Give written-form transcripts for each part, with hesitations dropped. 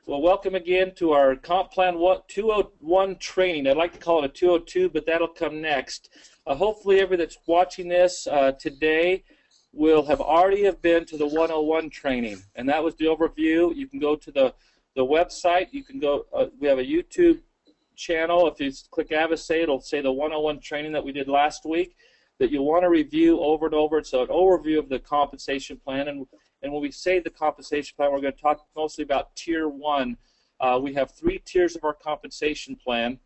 Well, welcome again to our Comp Plan 201 training. I'd like to call it a 202, but that'll come next. Hopefully, everybody that's watching this today will have already been to the 101 training, and that was the overview. You can go to the website. You can go. We have a YouTube channel. If you click Avisae, it'll say the 101 training that we did last week that you'll want to review over and over. It's an overview of the compensation plan, and when we say the compensation plan, we're going to talk mostly about Tier 1. We have 3 tiers of our compensation plan,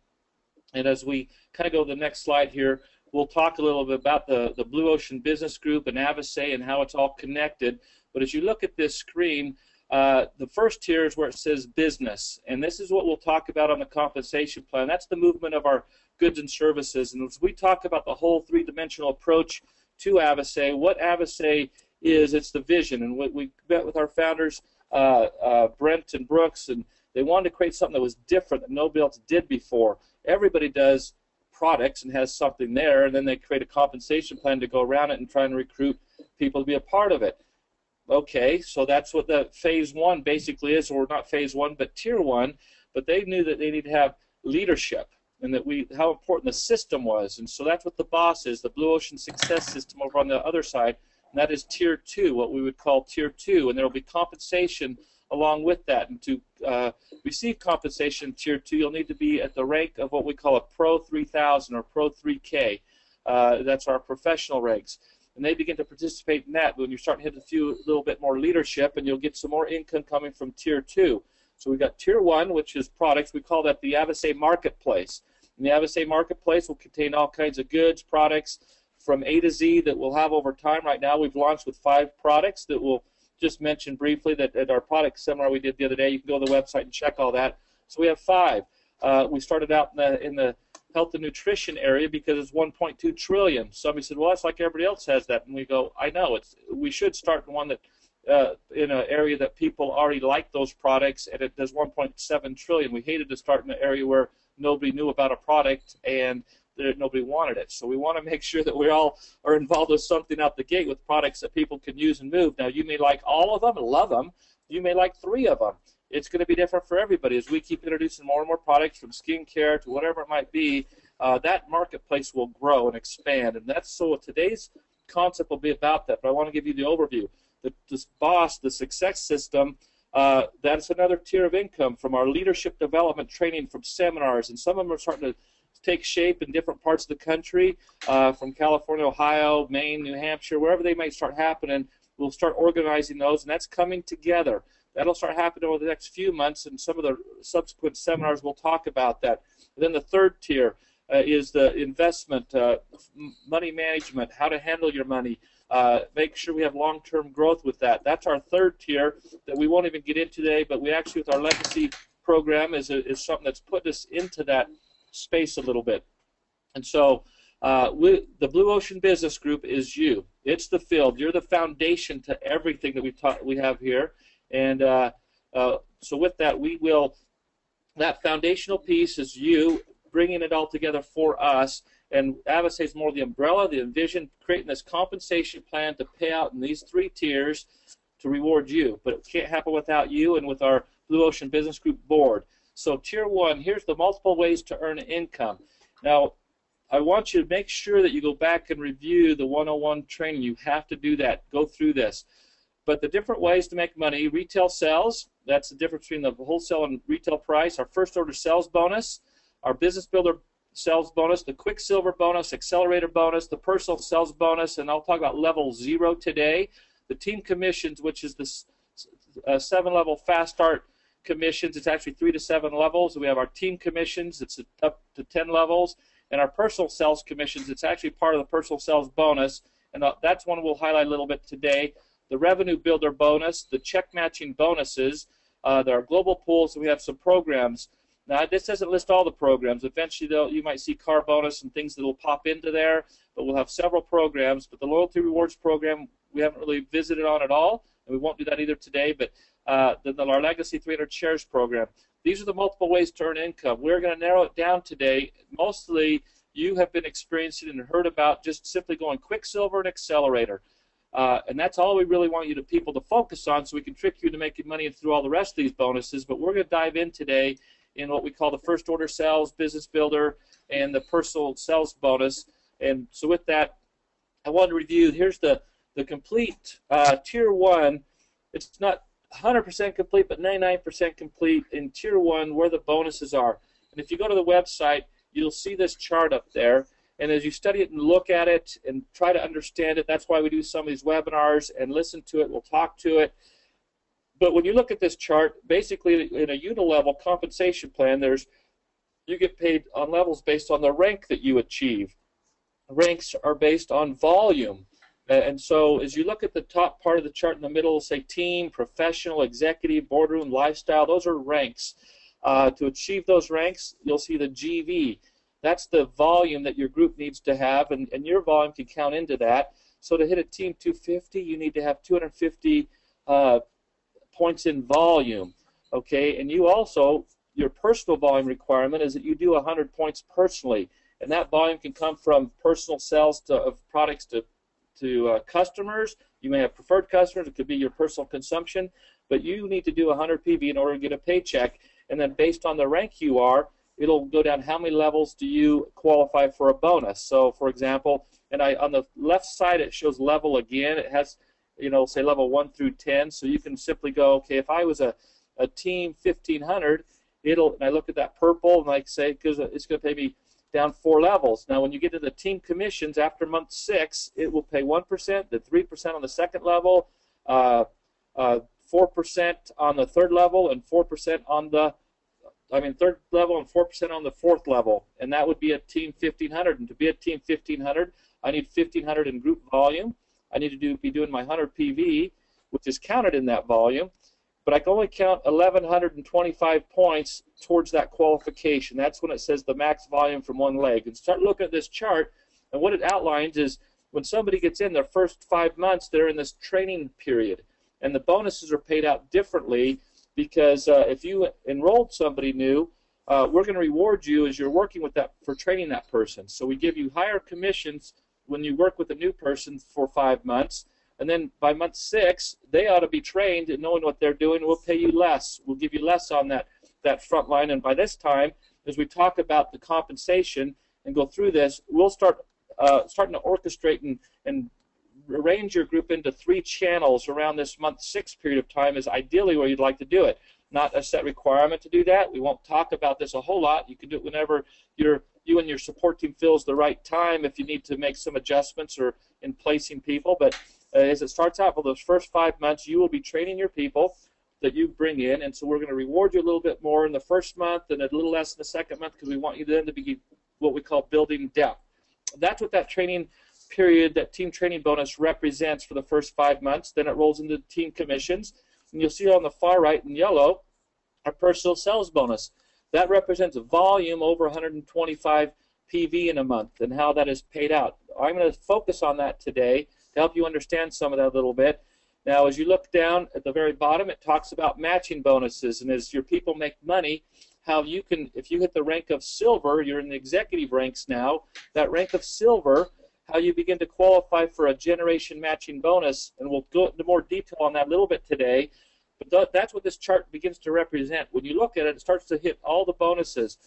and as we kind of go to the next slide here, we'll talk a little bit about the Blue Ocean Business Group and Avisae and how it's all connected. But as you look at this screen, the first tier is where it says business, and this is what we'll talk about on the compensation plan. That's the movement of our goods and services, and as we talk about the whole 3-dimensional approach to Avisae, what Avisae is, it's the vision, and we met with our founders, Brent and Brooks, and they wanted to create something that was different that nobody else did before. Everybody does products and has something there, and then they create a compensation plan to go around it and try and recruit people to be a part of it. Okay, so that's what the phase 1 basically is, or not phase 1, but tier 1. But they knew that they need to have leadership, and that how important the system was, and so that's what the BOSS is, the Blue Ocean Success System over on the other side. And that is Tier 2, what we would call Tier 2, and there will be compensation along with that. And to receive compensation in Tier 2, you'll need to be at the rank of what we call a Pro 3000 or Pro 3K. That's our professional ranks. And they begin to participate in that when you start to hit a little bit more leadership, and you'll get some more income coming from Tier 2. So we've got Tier 1, which is products. We call that the Avisae Marketplace. And the Avisae Marketplace will contain all kinds of goods, products, from A to Z that we'll have over time. Right now we've launched with 5 products that we'll just mention briefly that at our product seminar we did the other day. You can go to the website and check all that. So we have 5. We started out in the health and nutrition area because it's 1.2 trillion. Somebody said, well, that's like everybody else has that. And we go, I know. We should start in one that in an area that people already like those products, and it does 1.7 trillion. We hated to start in an area where nobody knew about a product and nobody wanted it. So we want to make sure that we all are involved with something out the gate with products that people can use and move. Now, you may like all of them and love them. You may like 3 of them. It's going to be different for everybody. As we keep introducing more and more products, from skincare to whatever it might be, that marketplace will grow and expand. And that's so today's concept will be about that. But I want to give you the overview. This BOSS, the success system, that's another tier of income from our leadership development training, from seminars, and some of them are starting to take shape in different parts of the country, from California, Ohio, Maine, New Hampshire, wherever they might start happening. We'll start organizing those, and that's coming together. That'll start happening over the next few months, and some of the subsequent seminars will talk about that. And then the third tier is the investment, money management, how to handle your money, make sure we have long-term growth with that. That's our third tier that we won't even get into today, but we actually, with our legacy program, is something that's put us into that space a little bit. And so the Blue Ocean Business Group is you. It's the field. You're the foundation to everything that we have here. And so with that, that foundational piece is you bringing it all together for us. And Avisae is more the umbrella, the envision, creating this compensation plan to pay out in these 3 tiers to reward you. But it can't happen without you and with our Blue Ocean Business Group board. So Tier 1, here's the multiple ways to earn income. Now, I want you to make sure that you go back and review the 101 training. You have to do that. Go through this. But the different ways to make money: retail sales, that's the difference between the wholesale and retail price, our first order sales bonus, our business builder sales bonus, the Quicksilver bonus, accelerator bonus, the personal sales bonus, and I'll talk about level 0 today. The team commissions, which is the 7-level fast start commissions. It's actually 3 to 7 levels. We have our team commissions. It's up to 10 levels. And our personal sales commissions, it's actually part of the personal sales bonus. And that's one we'll highlight a little bit today. The revenue builder bonus, the check matching bonuses, there are global pools, and we have some programs. Now, this doesn't list all the programs. Eventually, you might see car bonus and things that will pop into there, but we'll have several programs. But the loyalty rewards program, we haven't really visited on at all, and we won't do that either today. But our Legacy 300 Shares program. These are the multiple ways to earn income. We're going to narrow it down today. Mostly, you have been experiencing and heard about just simply going Quicksilver and Accelerator. And that's all we really want people to focus on, so we can trick you into making money through all the rest of these bonuses. But we're going to dive in today in what we call the first order sales, business builder, and the personal sales bonus. And so with that, I wanted to review, here's the complete Tier 1. It's not 100% complete, but 99% complete in Tier 1 where the bonuses are. And if you go to the website, you'll see this chart up there. And as you study it and look at it and try to understand it, that's why we do some of these webinars and listen to it. We'll talk to it. But when you look at this chart, basically in a unilevel compensation plan, you get paid on levels based on the rank that you achieve. Ranks are based on volume. And so as you look at the top part of the chart in the middle, say team, professional, executive, boardroom, lifestyle, those are ranks. To achieve those ranks, you'll see the GV. That's the volume that your group needs to have, and your volume can count into that. So to hit a Team 250, you need to have 250 points in volume. Okay, and you also, your personal volume requirement is that you do 100 points personally, and that volume can come from personal sales of products to customers. You may have preferred customers. It could be your personal consumption, but you need to do 100 PV in order to get a paycheck. And then based on the rank you are, it'll go down how many levels do you qualify for a bonus. So for example, and on the left side it shows level again. It has, say level 1 through 10. So you can simply go, okay, if I was a team 1500, and I look at that purple and like say, because it's going to pay me down 4 levels. Now when you get to the team commissions after month 6, it will pay 1%, then 3% on the second level, 4% on the third level, and 4% on the third level, and 4% on the fourth level, and that would be a team 1500. And to be a team 1500, I need 1500 in group volume. I need to be doing my 100 PV, which is counted in that volume, but I can only count 1125 points towards that qualification. That's when it says the max volume from one leg. And start looking at this chart, and what it outlines is when somebody gets in their first 5 months, they're in this training period, and the bonuses are paid out differently. Because if you enrolled somebody new, we're going to reward you as you're working with that for training that person. So we give you higher commissions when you work with a new person for 5 months, and then by month 6, they ought to be trained and knowing what they're doing. We'll pay you less. We'll give you less on that front line. And by this time, as we talk about the compensation and go through this, we'll start starting to orchestrate and arrange your group into 3 channels around this month 6 period of time is ideally where you'd like to do it. Not a set requirement to do that. We won't talk about this a whole lot. You can do it whenever you and your support team feels the right time, if you need to make some adjustments or in placing people. But as it starts out for those first 5 months, you will be training your people that you bring in, and so we're going to reward you a little bit more in the first month and a little less in the second month, because we want you then to be what we call building depth. That's what that training period, that team training bonus represents for the first 5 months. Then it rolls into team commissions, and you'll see on the far right in yellow our personal sales bonus. That represents volume over 125 PV in a month and how that is paid out. I'm going to focus on that today to help you understand some of that a little bit. Now as you look down at the very bottom, it talks about matching bonuses, and as your people make money, how you can, if you hit the rank of silver, you're in the executive ranks now, that rank of silver, how you begin to qualify for a generation matching bonus, and we'll go into more detail on that a little bit today. But that's what this chart begins to represent. When you look at it, it starts to hit all the bonuses.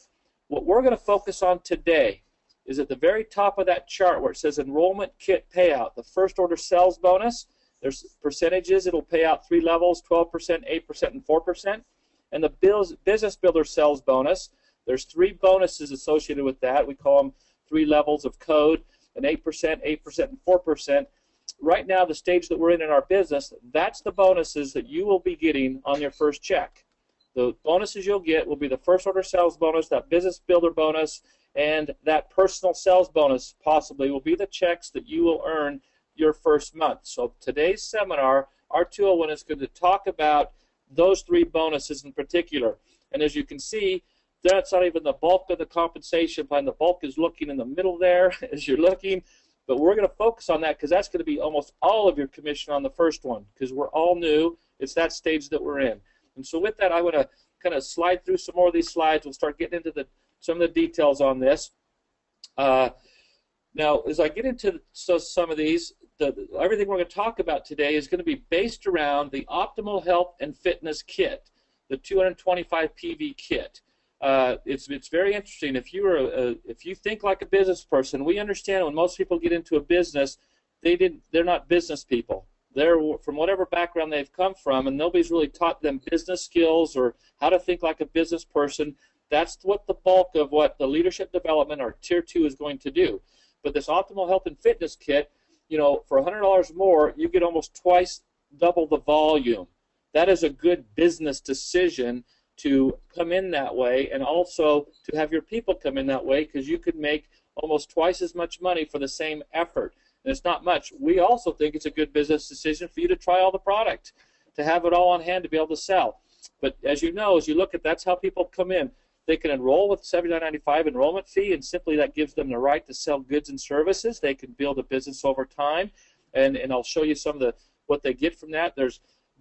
What we're going to focus on today is at the very top of that chart where it says enrollment kit payout, the first order sales bonus. There's percentages. It'll pay out 3 levels, 12%, 8%, and 4%. And the business builder sales bonus, there's 3 bonuses associated with that. We call them 3 levels of code, and 8%, 8%, and 4%. Right now, the stage that we're in our business, that's the bonuses that you will be getting on your first check. The bonuses you'll get will be the first order sales bonus, that business builder bonus, and that personal sales bonus possibly will be the checks that you will earn your first month. So today's seminar, our 201, is going to talk about those 3 bonuses in particular. And as you can see, that's not even the bulk of the compensation plan. The bulk is looking in the middle there as you're looking. But we're going to focus on that because that's going to be almost all of your commission on the first one, because we're all new. It's that stage that we're in. And so with that, I want to kind of slide through some more of these slides. We'll start getting into some of the details on this. Now, as I get into some of these, everything we're going to talk about today is going to be based around the Optimal Health and Fitness Kit, the 225 PV kit. It's very interesting. If you think like a business person, we understand when most people get into a business, they're not business people. They're from whatever background they've come from, and nobody's really taught them business skills or how to think like a business person. That's what the bulk of what the leadership development or Tier 2 is going to do. But this Optimal Health and Fitness Kit, you know, for $100 more, you get almost twice double the volume. That is a good business decision to come in that way, and also to have your people come in that way, because you could make almost twice as much money for the same effort. And it's not much. We also think it's a good business decision for you to try all the product, to have it all on hand to be able to sell. But as you know, as you look at, that's how people come in. They can enroll with $79.95 enrollment fee, and simply that gives them the right to sell goods and services. They can build a business over time, and I'll show you some of what they get from that.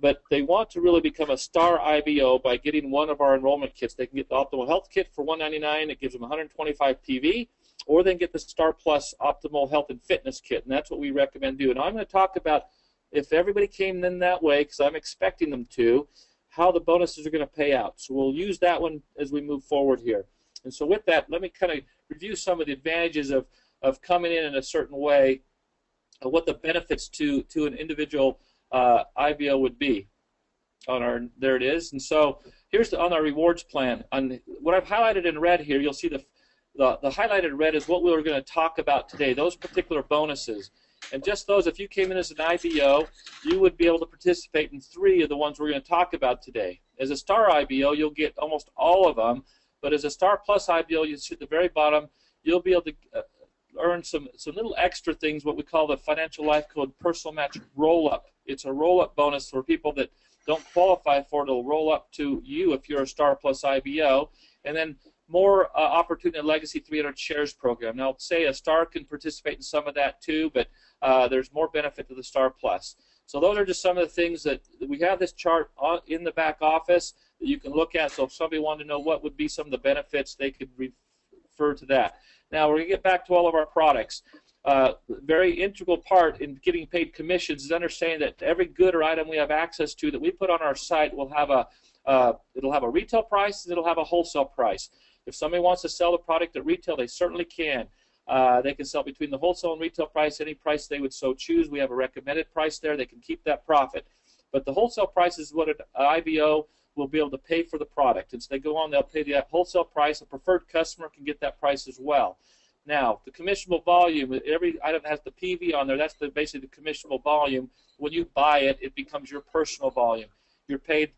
But they want to really become a star IBO by getting one of our enrollment kits. They can get the Optimal Health Kit for $199. It gives them 125 PV, or they can get the Star Plus Optimal Health and Fitness Kit, and that's what we recommend doing. I'm going to talk about, if everybody came in that way, because I'm expecting them to, how the bonuses are going to pay out. So we'll use that one as we move forward here. And so with that, let me kind of review some of the advantages of coming in a certain way, of what the benefits to an individual IBO would be. There it is. And so here's on our rewards plan. On what I've highlighted in red here, you'll see the highlighted red is what we were going to talk about today, those particular bonuses. And just those, if you came in as an IBO, you would be able to participate in 3 of the ones we're going to talk about today. As a Star IBO, you'll get almost all of them, but as a Star Plus IBO, you see at the very bottom, you'll be able to earn some little extra things, what we call the Financial Life Code Personal Match Roll-Up. It's a roll-up bonus for people that don't qualify for it. It'll roll up to you if you're a Star Plus IBO. And then more opportunity Legacy 300 shares program. Now, say a Star can participate in some of that too, but there's more benefit to the Star Plus. So those are just some of the things that we have this chart in the back office that you can look at. So if somebody wanted to know what would be some of the benefits, they could refer to that. Now, we're going to get back to all of our products. Very integral part in getting paid commissions is understanding that every good or item we have access to that we put on our site will have it'll have a retail price and it'll have a wholesale price. If somebody wants to sell the product at retail, they certainly can. They can sell between the wholesale and retail price, any price they would so choose. We have a recommended price there. They can keep that profit. But the wholesale price is what an IBO will be able to pay for the product. And so they go on, they'll pay the wholesale price. A preferred customer can get that price as well. Now, the commissionable volume, every item has the PV on there. That's basically the commissionable volume. When you buy it, it becomes your personal volume. You're paid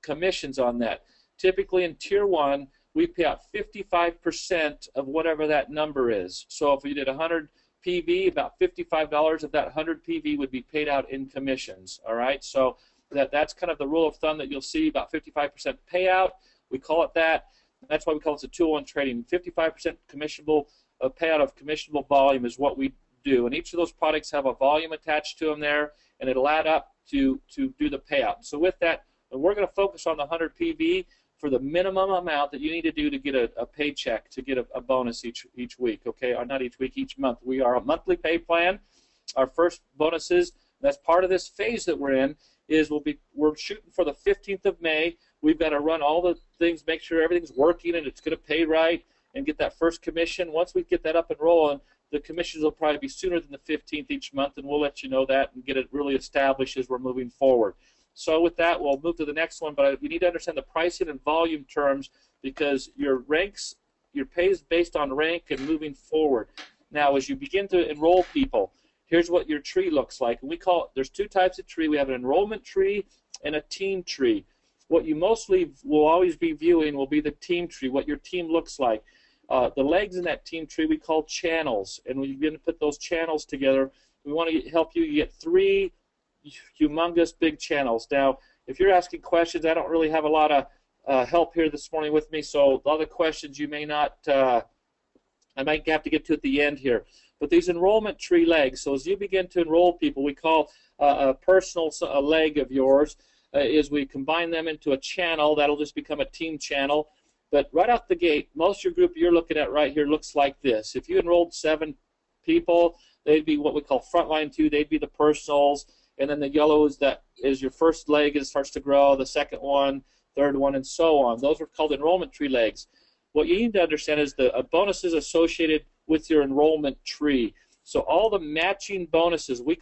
commissions on that. Typically in Tier 1, we pay out 55% of whatever that number is. So if you did 100 PV, about $55 of that 100 PV would be paid out in commissions. All right, so that's kind of the rule of thumb that you'll see, about 55% payout. We call it that. That's why we call it the 201 trading. 55% commissionable payout of commissionable volume is what we do. And each of those products have a volume attached to them there, and it'll add up to do the payout. So with that, we're going to focus on the 100 PV for the minimum amount that you need to do to get a paycheck, to get a bonus each week, okay? Or not each week, each month. We are a monthly pay plan. Our first bonuses, that's part of this phase that we're in, is we're shooting for the 15th of May. We've got to run all the things, make sure everything's working and it's going to pay right, and get that first commission. Once we get that up and rolling, the commissions will probably be sooner than the 15th each month, and we'll let you know that and get it really established as we're moving forward. So with that, we'll move to the next one, but you need to understand the pricing and volume terms, because your pay is based on rank and moving forward. Now, as you begin to enroll people, here's what your tree looks like. And we call it, there's 2 types of tree. We have an enrollment tree and a team tree. What you mostly will always be viewing will be the team tree, what your team looks like. The legs in that team tree we call channels, and when you begin to put those channels together, we want to help you get 3 humongous big channels. Now, if you're asking questions, I don't really have a lot of help here this morning with me, so a lot of questions you may not, I might have to get to at the end here. But these enrollment tree legs, so as you begin to enroll people, we call a personal leg of yours, is we combine them into a channel. That'll just become a team channel. But right off the gate, most of your group you're looking at right here looks like this. If you enrolled 7 people, they'd be what we call frontline 2. They'd be the personals, and then the yellow is your first leg as it starts to grow, the second one, third one, and so on. Those are called enrollment tree legs. What you need to understand is the bonuses associated with your enrollment tree. So all the matching bonuses, we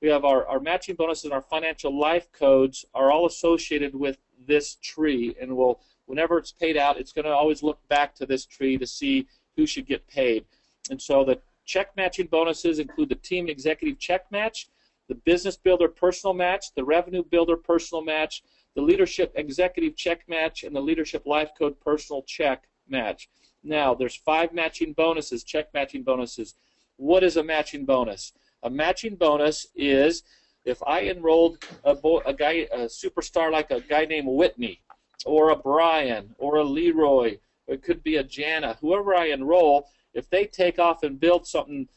have our matching bonuses and our financial life codes are all associated with this tree, and whenever it's paid out, it's going to always look back to this tree to see who should get paid. And so the check matching bonuses include the team executive check match, the business builder personal match, the revenue builder personal match, the leadership executive check match, and the leadership life code personal check match. Now, there's 5 matching bonuses, check matching bonuses. What is a matching bonus? A matching bonus is if I enrolled a superstar like a guy named Whitney, or a Brian, or a Leroy, or it could be a Jana, whoever I enroll, if they take off and build something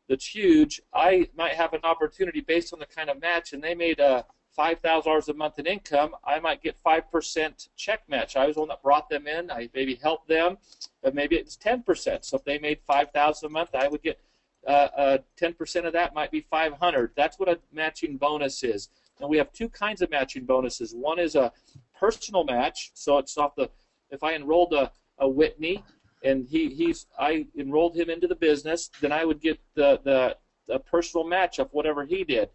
that's huge, I might have an opportunity based on the kind of match, and they made $5,000 a month in income, I might get 5% check match. I was the one that brought them in, I maybe helped them, but maybe it's 10%. So if they made $5,000 a month, I would get 10% of that might be $500. That's what a matching bonus is. And we have 2 kinds of matching bonuses. One is a personal match, so it's off if I enrolled a Whitney and I enrolled him into the business, then I would get the personal match of whatever he did.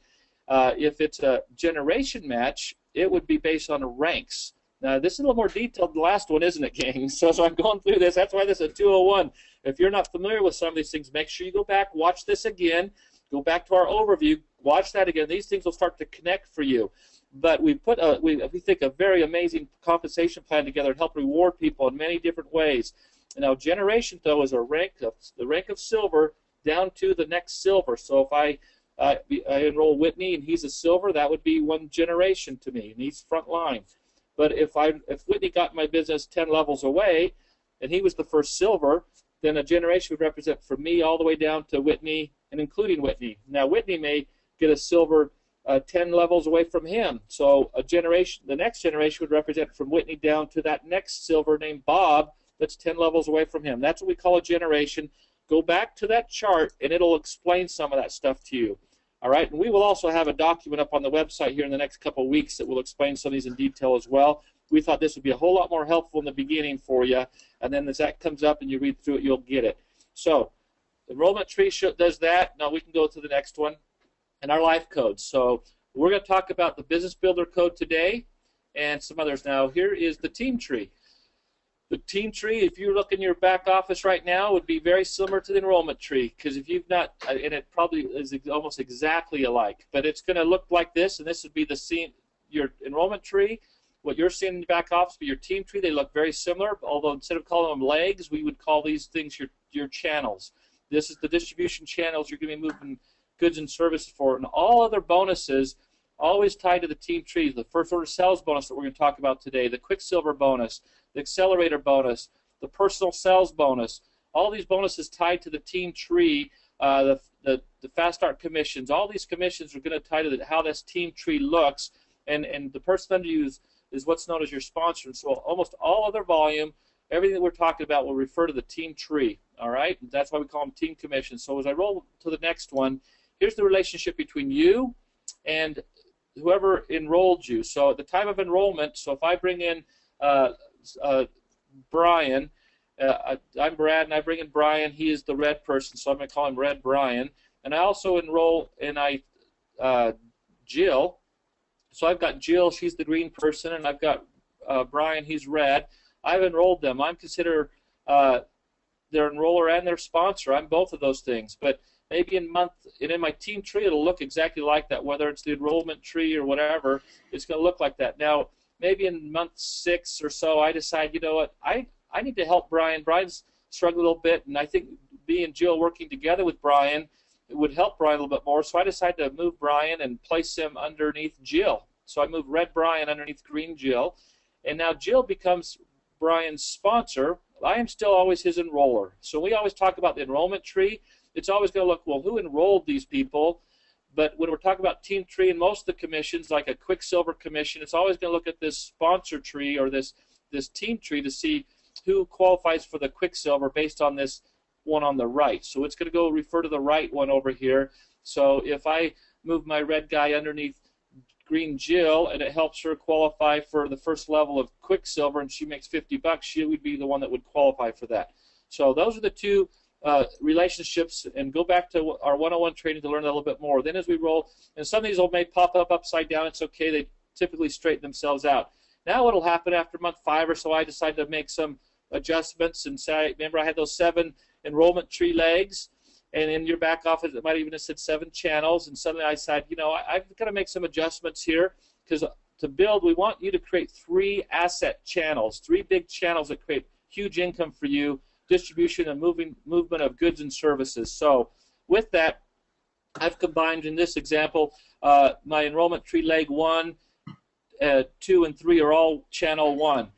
If it's a generation match, it would be based on ranks. Now, this is a little more detailed than the last one, isn't it, gang? So I'm going through this. That's why this is a 201. If you're not familiar with some of these things, make sure you go back, watch this again, go back to our overview, watch that again. These things will start to connect for you. But we put we think a very amazing compensation plan together to help reward people in many different ways. And now, generation though is the rank of silver down to the next silver. So if I enroll Whitney and he's a silver, that would be 1 generation to me, and he's front line. But if Whitney got my business 10 levels away, and he was the first silver, then a generation would represent from me all the way down to Whitney and including Whitney. Now Whitney may get a silver 10 levels away from him. So the next generation would represent from Whitney down to that next silver named Bob that's 10 levels away from him. That's what we call a generation. Go back to that chart and it'll explain some of that stuff to you. All right, and we will also have a document up on the website here in the next couple of weeks that will explain some of these in detail as well. We thought this would be a whole lot more helpful in the beginning for you, and then as that comes up and you read through it, you'll get it. So, enrollment tree does that. Now we can go to the next one, and our life codes. So we're going to talk about the business builder code today and some others. Now here is the team tree. The team tree, if you look in your back office right now, would be very similar to the enrollment tree, because if you've not, and it probably is almost exactly alike, but it's going to look like this, and this would be your enrollment tree. What you're seeing in the back office would be your team tree. They look very similar, although instead of calling them legs, we would call these things your channels. This is the distribution channels you're going to be moving goods and services for, and all other bonuses always tied to the team tree. The first order sales bonus that we're going to talk about today, the Quicksilver bonus, the accelerator bonus, the personal sales bonus, all these bonuses tied to the team tree, the fast start commissions, all these commissions are going to tie to how this team tree looks, and the person under you is what's known as your sponsor. And so almost all other volume, everything that we're talking about will refer to the team tree, all right? And that's why we call them team commissions. So as I roll to the next one, here's the relationship between you and whoever enrolled you. So at the time of enrollment, so if I bring in Brian, I'm Brad, and I bring in Brian. He is the red person, so I'm going to call him Red Brian. And I also enroll in Jill. So I've got Jill, she's the green person, and I've got Brian, he's red. I've enrolled them. I'm considered their enroller and their sponsor. I'm both of those things. But maybe in my team tree, it'll look exactly like that. Whether it's the enrollment tree or whatever, it's going to look like that. Now, maybe in month 6 or so, I decide, you know what, I need to help Brian. Brian's struggling a little bit, and I think me and Jill working together with Brian, it would help Brian a little bit more. So I decided to move Brian and place him underneath Jill. So I moved red Brian underneath green Jill, and now Jill becomes Brian's sponsor. I am still always his enroller. So we always talk about the enrollment tree. It's always going to look, well, who enrolled these people? But when we're talking about team tree and most of the commissions, like a Quicksilver commission, it's always going to look at this sponsor tree or this team tree to see who qualifies for the Quicksilver based on this one on the right. So it's going to go refer to the right one over here. So if I move my red guy underneath green Jill and it helps her qualify for the first level of Quicksilver and she makes $50, she would be the one that would qualify for that. So those are the two relationships, and go back to our 101 training to learn a little bit more. Then as we roll, and some of these may pop up upside down, it's okay, they typically straighten themselves out. Now what will happen after month 5 or so, I decide to make some adjustments and say, remember I had those 7 enrollment tree legs, and in your back office it might even have said 7 channels, and suddenly I decided, you know, I've got to make some adjustments here, because to build, we want you to create 3 asset channels, 3 big channels that create huge income for you, distribution and movement of goods and services. So with that, I've combined in this example my enrollment tree leg 1, 2, and 3 are all channel 1.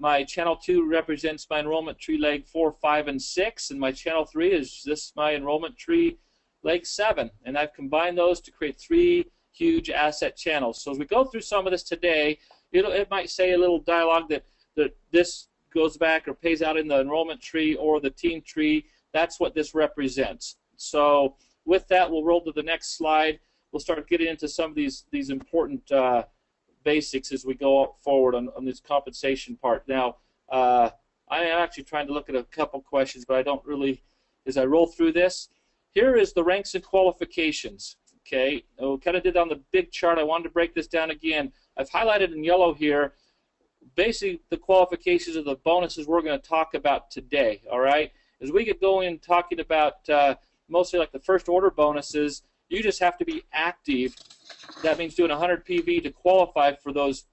My channel 2 represents my enrollment tree leg 4, 5, and 6, and my channel 3 is this my enrollment tree leg 7. And I've combined those to create 3 huge asset channels. So as we go through some of this today, it might say a little dialogue that this goes back or pays out in the enrollment tree or the team tree. That's what this represents. So with that, we'll roll to the next slide. We'll start getting into some of these important basics as we go forward on this compensation part. Now, I am actually trying to look at a couple questions, but I don't really, as I roll through this, here is the ranks and qualifications. Okay, we kind of did on the big chart. I wanted to break this down again. I've highlighted in yellow here basically the qualifications of the bonuses we're going to talk about today. All right, as we get going talking about mostly like the first order bonuses, you just have to be active. That means doing 100 PV to qualify for those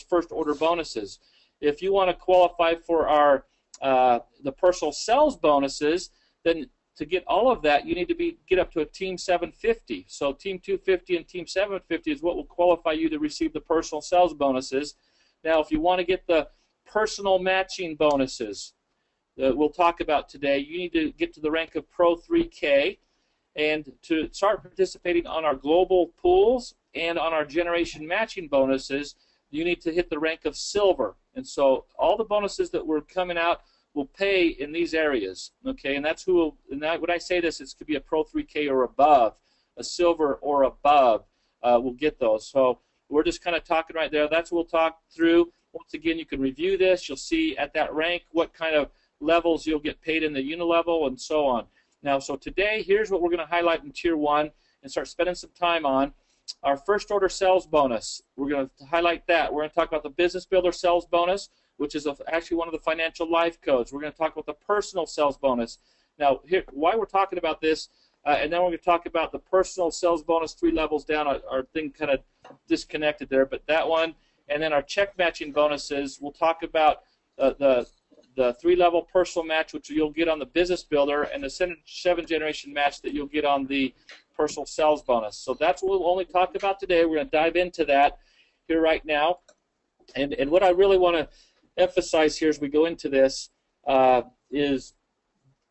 first order bonuses. If you want to qualify for our the personal sales bonuses, then to get all of that, you need to get up to a Team 750. So Team 250 and Team 750 is what will qualify you to receive the personal sales bonuses. Now, if you want to get the personal matching bonuses that we'll talk about today, you need to get to the rank of Pro 3K. And to start participating on our global pools and on our generation matching bonuses, you need to hit the rank of Silver. And so all the bonuses that were coming out will pay in these areas. Okay, and that's who will, and that, when I say this, it could be a Pro 3K or above, a Silver or above will get those. So we're just kind of talking right there. That's what we'll talk through. Once again, you can review this. You'll see at that rank what kind of levels you'll get paid in the unilevel and so on. Now, so today, here's what we're going to highlight in Tier 1 and start spending some time on. Our first order sales bonus, we're going to highlight that. We're going to talk about the business builder sales bonus, which is actually one of the financial life codes. We're going to talk about the personal sales bonus. Now, here, why we're talking about this, and then we're going to talk about the personal sales bonus 3 levels down. Our thing kind of disconnected there, but that one, and then our check matching bonuses, we'll talk about the 3-level personal match, which you'll get on the business builder, and the 7-generation match that you'll get on the personal sales bonus. So that's what we'll only talk about today. We're going to dive into that here right now. And what I really want to emphasize here as we go into this is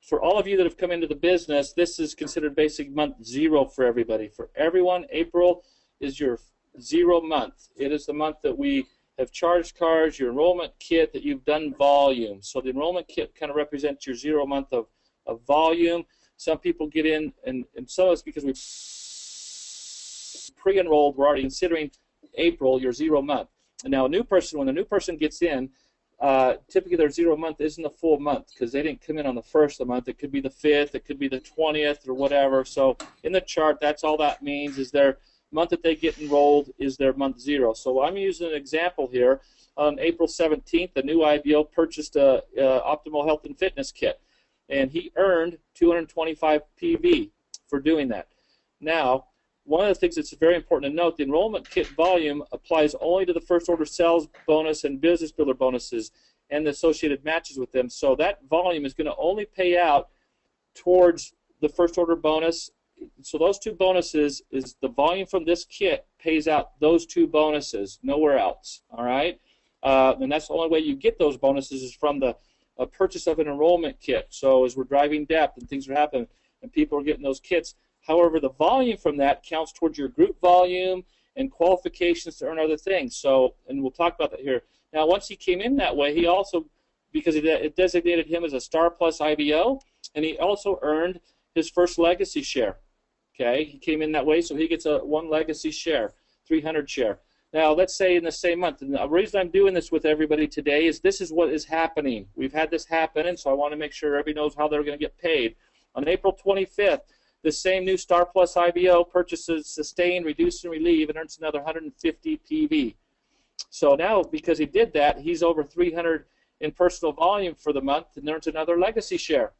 for all of you that have come into the business, this is considered basic month 0 for everybody. For everyone, April is your 0 month. It is the month that we have charged cards, your enrollment kit, that you've done volume. So the enrollment kit kind of represents your 0 month of volume. Some people get in, and some of it's because we've pre-enrolled, we're already considering April your 0 month. And now a new person, when a new person gets in, typically their 0 month isn't a full month because they didn't come in on the 1st of the month. It could be the 5th, it could be the 20th or whatever. So in the chart, that's all that means is their month that they get enrolled is their month 0. So I'm using an example here. On April 17th, the new IBO purchased a Optimal Health and Fitness kit, and he earned 225 PV for doing that. Now, one of the things that's very important to note, the enrollment kit volume applies only to the first order sales bonus and business builder bonuses and the associated matches with them. So that volume is going to only pay out towards the first order bonus. So those 2 bonuses is the volume from this kit pays out those 2 bonuses, nowhere else. All right, and that's the only way you get those bonuses is from the purchase of an enrollment kit. So as we're driving depth and things are happening and people are getting those kits, however, the volume from that counts towards your group volume and qualifications to earn other things. So, and we'll talk about that here. Now, once he came in that way, he also because it designated him as a Star Plus IBO, and he also earned his first legacy share. Okay, he came in that way, so he gets a 1 legacy share, 300 share. Now, let's say in the same month, and the reason I'm doing this with everybody today is this is what is happening. We've had this happen, and so I want to make sure everybody knows how they're going to get paid. On April 25th, the same new Star Plus IBO purchases Sustain, Reduce, and Relieve and earns another 150 PV. So now, because he did that, he's over 300 in personal volume for the month and earns another legacy share.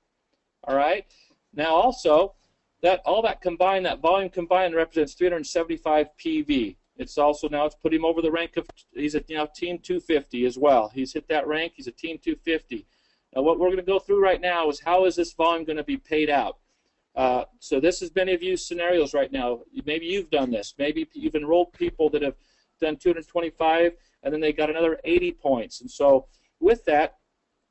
All right? Now, also, all that combined, that volume combined represents 375 PV. It's also now, it's put him over the rank of, he's at now Team 250 as well. He's hit that rank, he's a Team 250. Now what we're going to go through right now is how is this volume going to be paid out. So this is many of you scenarios right now. Maybe you've done this. Maybe you've enrolled people that have done 225 and then they got another 80 points. And so with that,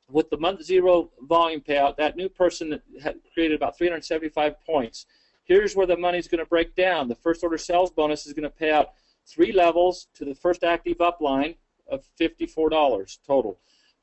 with the month 0 volume payout, that new person that had created about 375 points. Here's where the money's going to break down. The first order sales bonus is going to pay out 3 levels to the first active upline of $54 total.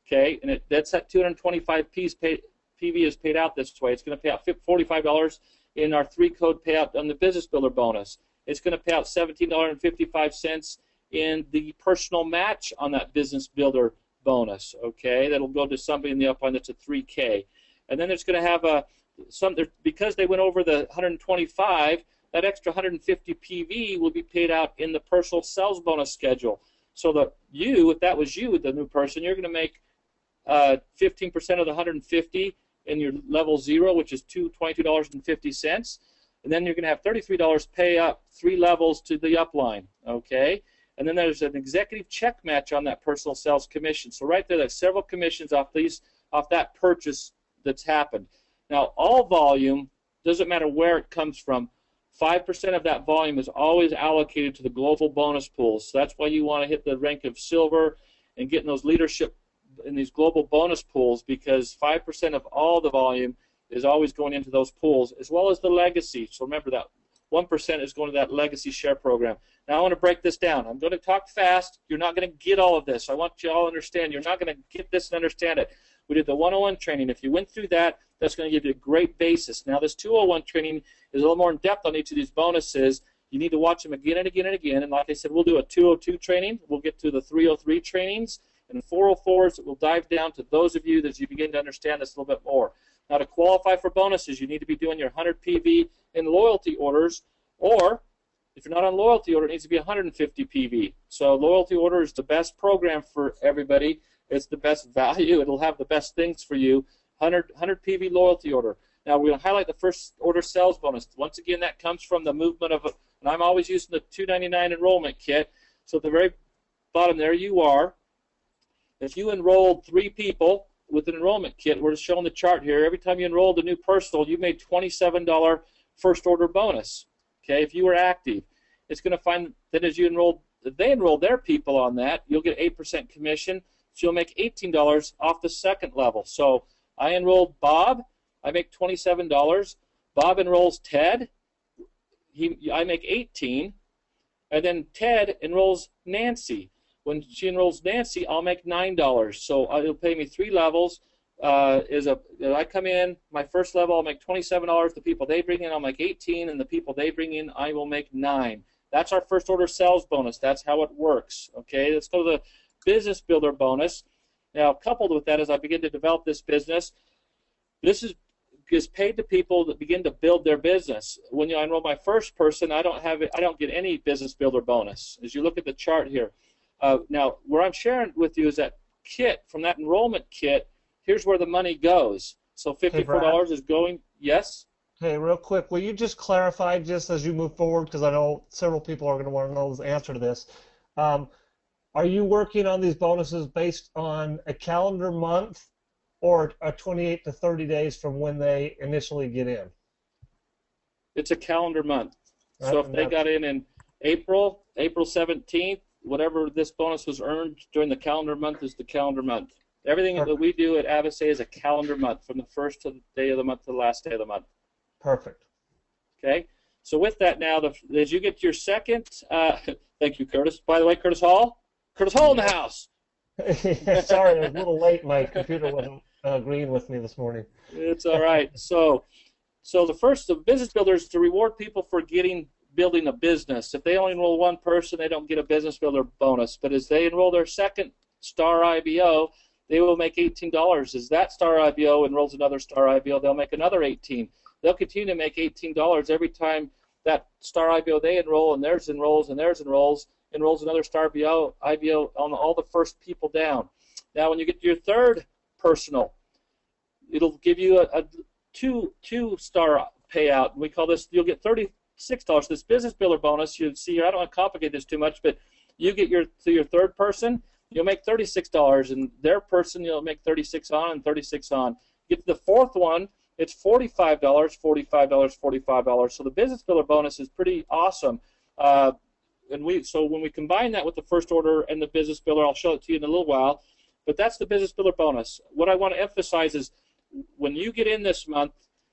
Okay, and that's at 225 PV is paid out this way. It's going to pay out $45 in our 3-code payout on the Business Builder bonus. It's going to pay out $17.55 in the personal match on that Business Builder bonus. Okay, that'll go to somebody in the upline that's a 3K. And then it's going to have because they went over the 125, that extra 150 PV will be paid out in the personal sales bonus schedule. So that if that was you, the new person, you're going to make 15% of the 150 in your level 0, which is $22.50, and then you're going to have $33 pay up 3 levels to the upline. Okay, and then there's an executive check match on that personal sales commission. So right there, there's several commissions off that purchase that's happened. Now, all volume, doesn't matter where it comes from, 5% of that volume is always allocated to the global bonus pools. So that's why you want to hit the rank of silver and getting those leadership in these global bonus pools, because 5% of all the volume is always going into those pools, as well as the legacy. So remember that 1% is going to that legacy share program. Now I want to break this down. I'm going to talk fast. You're not going to get all of this. I want you all to understand. You're not going to get this and understand it. We did the 101 training. If you went through that, that's going to give you a great basis. Now this 201 training is a little more in depth on each of these bonuses. You need to watch them again and again and again. And like I said, we'll do a 202 training. We'll get to the 303 trainings and 404s that will dive down to those of you that you begin to understand this a little bit more. Now to qualify for bonuses, you need to be doing your 100 PV in loyalty orders, or if you're not on loyalty order, it needs to be 150 PV. So loyalty order is the best program for everybody. It's the best value. It'll have the best things for you. 100 PV loyalty order. Now we're going to highlight the first order sales bonus. Once again, that comes from the movement of, and I'm always using the $299 enrollment kit. So at the very bottom there you are. If you enrolled 3 people with an enrollment kit, we're just showing the chart here. Every time you enrolled a new personal, you made $27 first order bonus. Okay, if you were active, it's going to find that as you enrolled, if they enroll their people on that, you'll get 8% commission. So you'll make $18 off the second level. So I enrolled Bob. I make $27. Bob enrolls Ted. I make $18. And then Ted enrolls Nancy. When she enrolls Nancy, I'll make $9. So it'll pay me 3 levels. I come in, my first level, I'll make $27. The people they bring in, I'll make $18. And the people they bring in, I will make $9. That's our first order sales bonus. That's how it works. Okay, let's go to the Business Builder bonus. Now, coupled with that, as I begin to develop this business, this is paid to people that begin to build their business. When I enroll my first person, I don't get any Business Builder bonus. As you look at the chart here, now where I'm sharing with you is that kit from that enrollment kit. Here's where the money goes. So $54 is going. Yes. Hey, real quick, will you just clarify just as you move forward, because I know several people are going to want to know the answer to this. Are you working on these bonuses based on a calendar month or a 28 to 30 days from when they initially get in? It's a calendar month. So if they got in April 17th, whatever this bonus was earned during the calendar month is the calendar month. Everything that we do at Avisae is a calendar month, from the first day of the month to the last day of the month. Perfect. Okay. So with that now, as you get to your second, thank you, Curtis. By the way, Curtis Hall in the house. Sorry, I was a little late. My computer wasn't agreeing with me this morning. It's all right. So the business builder is to reward people for building a business. If they only enroll one person, they don't get a business builder bonus. But as they enroll their second star IBO, they will make $18. As that star IBO enrolls another star IBO, they'll make another 18. They'll continue to make $18 every time that star IBO they enroll, and theirs enrolls, and theirs enrolls another star IBO on all the first people down. Now, when you get to your third personal, it'll give you a two-star payout. We call this, you'll get $36. This business builder bonus, you see here, I don't want to complicate this too much, but you get your third person, you'll make $36, and their person you'll make 36 on and 36 on. You get to the fourth one, it's $45, $45, $45. So the business builder bonus is pretty awesome. So when we combine that with the first order and the business builder, I'll show it to you in a little while, but that's the business builder bonus. What I want to emphasize is when you get in this month,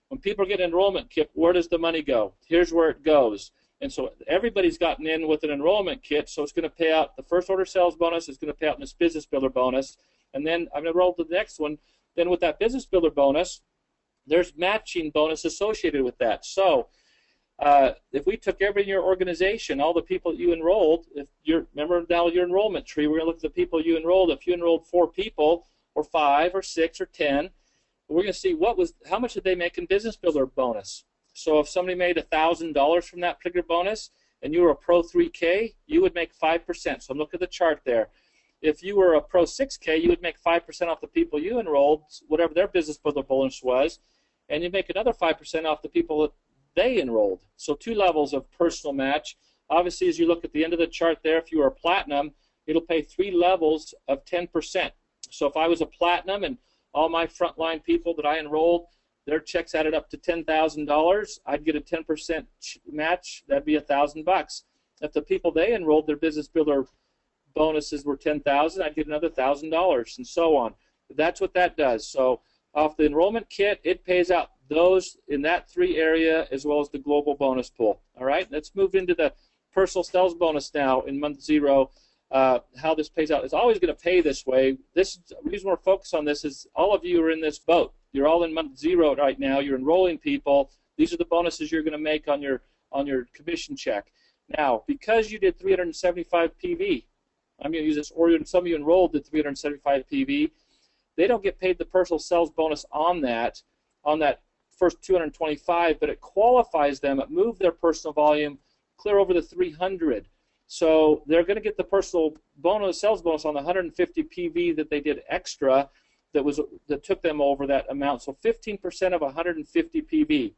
when people get an enrollment kit, where does the money go? Here's where it goes. And so everybody's gotten in with an enrollment kit, so it's going to pay out the first order sales bonus, it's going to pay out this business builder bonus, and then I'm going to roll to the next one. Then with that business builder bonus, there's matching bonus associated with that. So if we took everybody in your organization, all the people that you enrolled, remember now your enrollment tree, we're going to look at the people you enrolled. If you enrolled 4 people, or 5, or 6, or 10, we're going to see how much did they make in business builder bonus. So if somebody made $1,000 from that particular bonus, and you were a Pro 3K, you would make 5%. So look at the chart there. If you were a Pro 6K, you would make 5% off the people you enrolled, whatever their business builder bonus was, and you make another 5% off the people that they enrolled. So 2 levels of personal match. Obviously, as you look at the end of the chart there, if you were a platinum, it'll pay 3 levels of 10%. So if I was a platinum and all my frontline people that I enrolled, their checks added up to $10,000, I'd get a 10% match. That'd be $1,000. If the people they enrolled, their business builder bonuses were $10,000, I'd get another $1,000, and so on. That's what that does. So off the enrollment kit, it pays out those in that 3 area as well as the global bonus pool. All right, let's move into the personal sales bonus now in month 0. How this pays out. It's always going to pay this way. The reason we're focused on this is all of you are in this boat. You're all in month 0 right now. You're enrolling people. These are the bonuses you're going to make on your commission check. Now, because you did 375 PV, I'm going to use this, or some of you enrolled at 375 PV, they don't get paid the personal sales bonus on that first 225, but it qualifies them. It moved their personal volume clear over the 300. So they're going to get the personal sales bonus on the 150 PV that they did extra that took them over that amount. So 15% of 150 PV.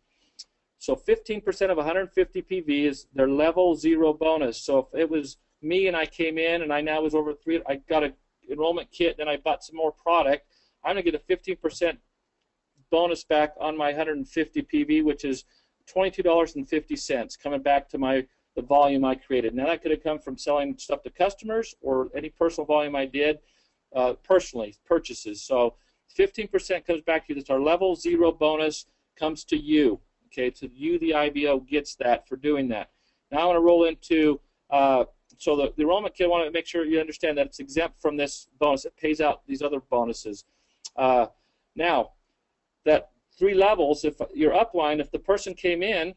So 15% of 150 PV is their level 0 bonus. So if it was me and I came in and I now was over 3, I got an enrollment kit, then I bought some more product, I'm going to get a 15% bonus back on my 150 PV, which is $22.50 coming back to the volume I created. Now that could have come from selling stuff to customers or any personal volume I did personally, purchases. So 15% comes back to you. That's our level 0 bonus, comes to you. Okay, to you the IBO gets that for doing that. Now I want to roll into, so the enrollment kit, I want to make sure you understand that it's exempt from this bonus. It pays out these other bonuses. Now, that 3 levels, if your upline, if the person came in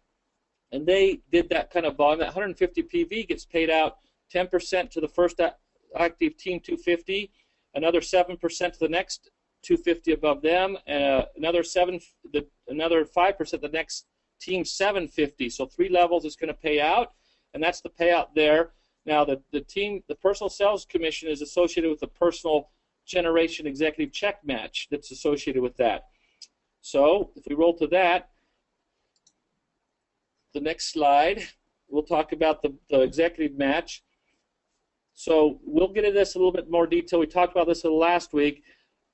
and they did that kind of volume, that 150 PV gets paid out 10% to the first active team 250, another 7% to the next 250 above them, and another 5% the next team 750. So 3 levels is going to pay out, and that's the payout there. Now the personal sales commission is associated with the personal generation executive check match that's associated with that. So if we roll to that, the next slide, we'll talk about the executive match. So we'll get into this a little bit more detail. We talked about this last week.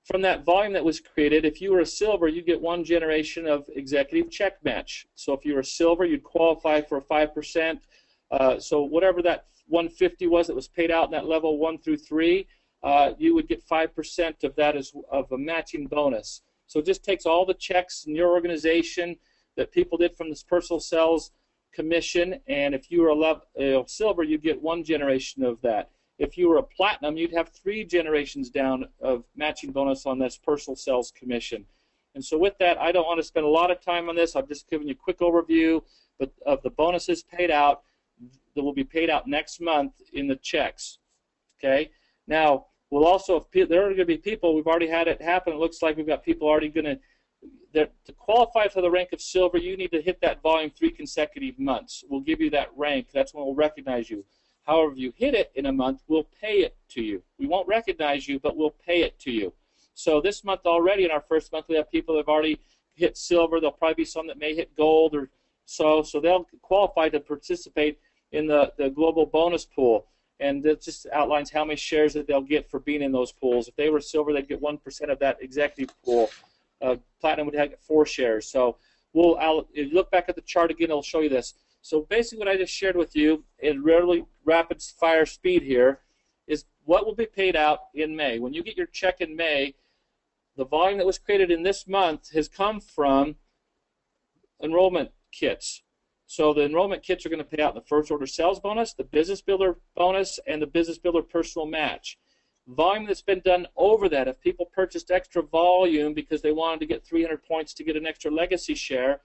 From that volume that was created, if you were a silver, you get 1 generation of executive check match. So if you were a silver, you'd qualify for a 5%. So whatever that 150 was that was paid out in that level 1 through 3, you would get 5% of that as of a matching bonus. So it just takes all the checks in your organization that people did from this personal sales commission, and if you were a silver, you get 1 generation of that. If you were a platinum, you'd have 3 generations down of matching bonus on this personal sales commission. And so with that, I don't want to spend a lot of time on this. I'm just giving you a quick overview of the bonuses paid out that will be paid out next month in the checks. Okay. Now, we'll also, if there are going to be people, we've already had it happen. It looks like we've got people already going to qualify for the rank of silver. You need to hit that volume 3 consecutive months. We'll give you that rank. That's when we'll recognize you. However, if you hit it in a month, we'll pay it to you. We won't recognize you, but we'll pay it to you. So this month already, in our first month, we have people that have already hit silver. There'll probably be some that may hit gold or so they'll qualify to participate in the global bonus pool. And it just outlines how many shares that they'll get for being in those pools. If they were silver, they'd get 1% of that executive pool. Platinum would have 4 shares. So if you look back at the chart again, it'll show you this. So basically what I just shared with you in really rapid fire speed here is what will be paid out in May. When you get your check in May, the volume that was created in this month has come from enrollment kits. So the enrollment kits are going to pay out the first order sales bonus, the business builder bonus, and the business builder personal match. Volume that's been done over that, if people purchased extra volume because they wanted to get 300 points to get an extra legacy share,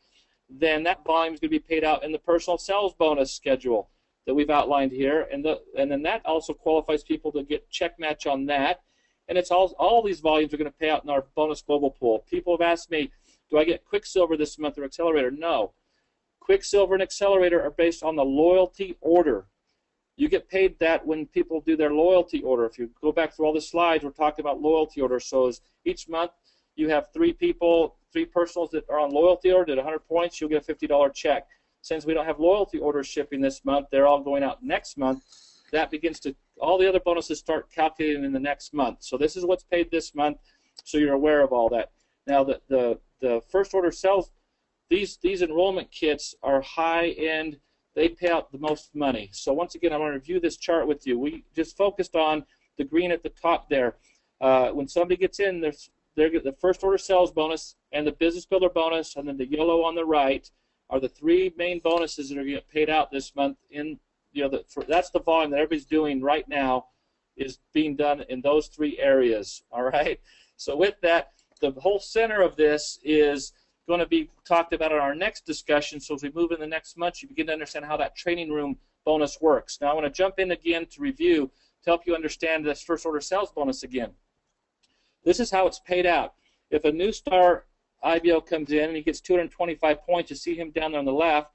then that volume is going to be paid out in the personal sales bonus schedule that we've outlined here, and then that also qualifies people to get check match on that. And it's all these volumes are going to pay out in our bonus global pool. People have asked me, do I get Quicksilver this month or Accelerator? No. Quicksilver and Accelerator are based on the loyalty order. You get paid that when people do their loyalty order. If you go back through all the slides, we're talking about loyalty order. So as each month you have 3 personals that are on loyalty order at 100 points, you'll get a $50 check. Since we don't have loyalty orders shipping this month, they're all going out next month. That begins to, all the other bonuses start calculating in the next month. So this is what's paid this month, so you're aware of all that. Now the first order sales, these enrollment kits are high end. They pay out the most money. So once again, I want to review this chart with you. We just focused on the green at the top there. When somebody gets in, they get the first order sales bonus and the business builder bonus, and then the yellow on the right are the 3 main bonuses that are going to get paid out this month. That's the volume that everybody's doing right now, is being done in those 3 areas. All right. So with that, the whole center of this is going to be talked about in our next discussion. So as we move in the next month, you begin to understand how that training room bonus works. Now I want to jump in again to review to help you understand this first order sales bonus again. This is how it's paid out. If a new star IBO comes in and he gets 225 points, you see him down there on the left.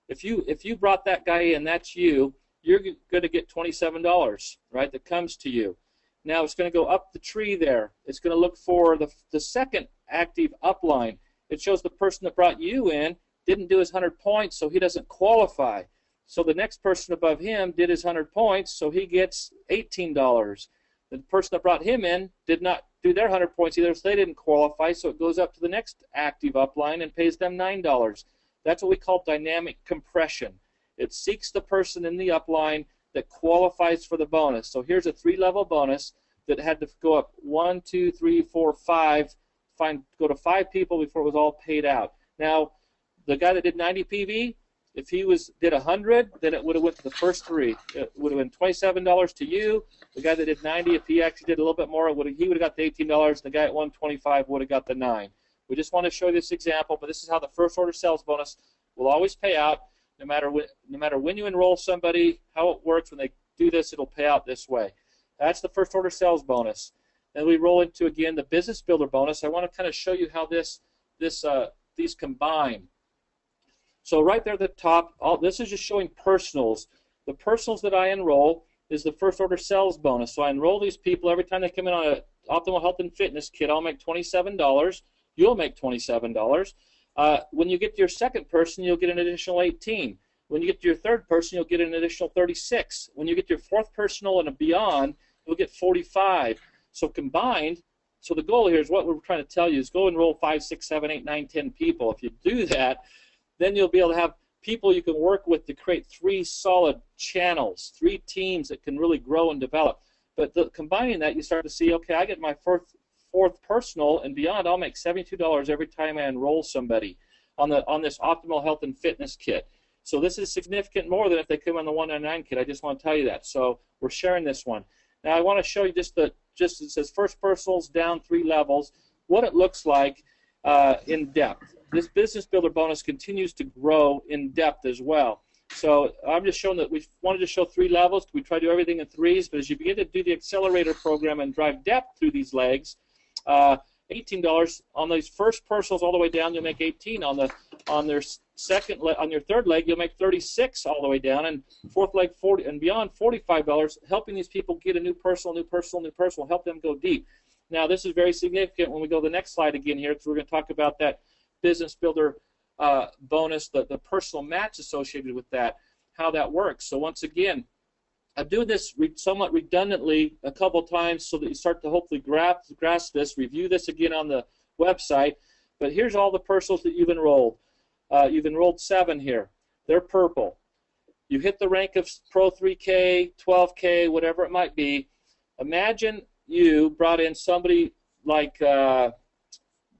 If you brought that guy in, that's you're going to get $27, right? That comes to you. Now it's going to go up the tree there. It's going to look for the second active upline. It shows the person that brought you in didn't do his 100 points, so he doesn't qualify. So the next person above him did his 100 points, so he gets $18. The person that brought him in did not do their 100 points either, so they didn't qualify, so it goes up to the next active upline and pays them $9. That's what we call dynamic compression. It seeks the person in the upline that qualifies for the bonus. So here's a 3-level bonus that had to go up 1, 2, 3, 4, 5, go to 5 people before it was all paid out. Now, the guy that did 90 PV, if he did 100, then it would have went to the first 3. It would have been $27 to you. The guy that did 90, if he actually did a little bit more, he would have got the $18. The guy at 125 would have got the 9. We just want to show you this example, but this is how the first order sales bonus will always pay out, no matter when you enroll somebody, how it works. When they do this, it'll pay out this way. That's the first order sales bonus. Then we roll into, again, the business builder bonus. I want to kind of show you how these combine. So right there at the top, this is just showing personals. The personals that I enroll is the first order sales bonus. So I enroll these people every time they come in on an optimal health and fitness kit. I'll make $27. You'll make $27. When you get to your second person, you'll get an additional 18. When you get to your third person, you'll get an additional 36. When you get to your fourth personal and beyond, you'll get 45. So combined, so the goal here is what we're trying to tell you is go enroll 5, 6, 7, 8, 9, 10 people. If you do that, then you'll be able to have people you can work with to create 3 solid channels, 3 teams that can really grow and develop. But combining that, you start to see, okay, I get my fourth personal and beyond, I'll make $72 every time I enroll somebody on this optimal health and fitness kit. So this is significant more than if they come on the 199 kit. I just want to tell you that. So we're sharing this one. Now I want to show you just it says first personals down 3 levels, what it looks like in depth. This business builder bonus continues to grow in depth as well. So I'm just showing that we wanted to show 3 levels. We try to do everything in 3s, but as you begin to do the accelerator program and drive depth through these legs, $18 on these first personals all the way down. You'll make 18 on your third leg. You'll make 36 all the way down, and fourth leg 40 and beyond $45. Helping these people get a new personal, help them go deep. Now this is very significant when we go to the next slide again here, because we're going to talk about that business builder bonus, the personal match associated with that, how that works. So once again, I'm doing this somewhat redundantly a couple times so that you start to hopefully grasp this, review this again on the website. But here's all the personals that you've enrolled. You've enrolled 7 here. They're purple. You hit the rank of Pro 3K, 12K, whatever it might be. Imagine you brought in somebody like a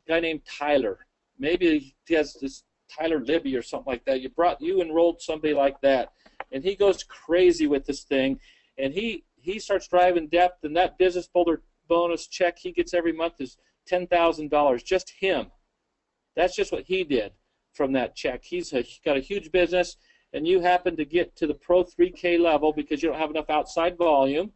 guy named Tyler. Maybe he has this Tyler Libby or something like that. You enrolled somebody like that, and he goes crazy with this thing, and he starts driving depth, and that business builder bonus check he gets every month is $10,000. Just him. That's just what he did from that check. He's got a huge business, and you happen to get to the Pro 3K level because you don't have enough outside volume,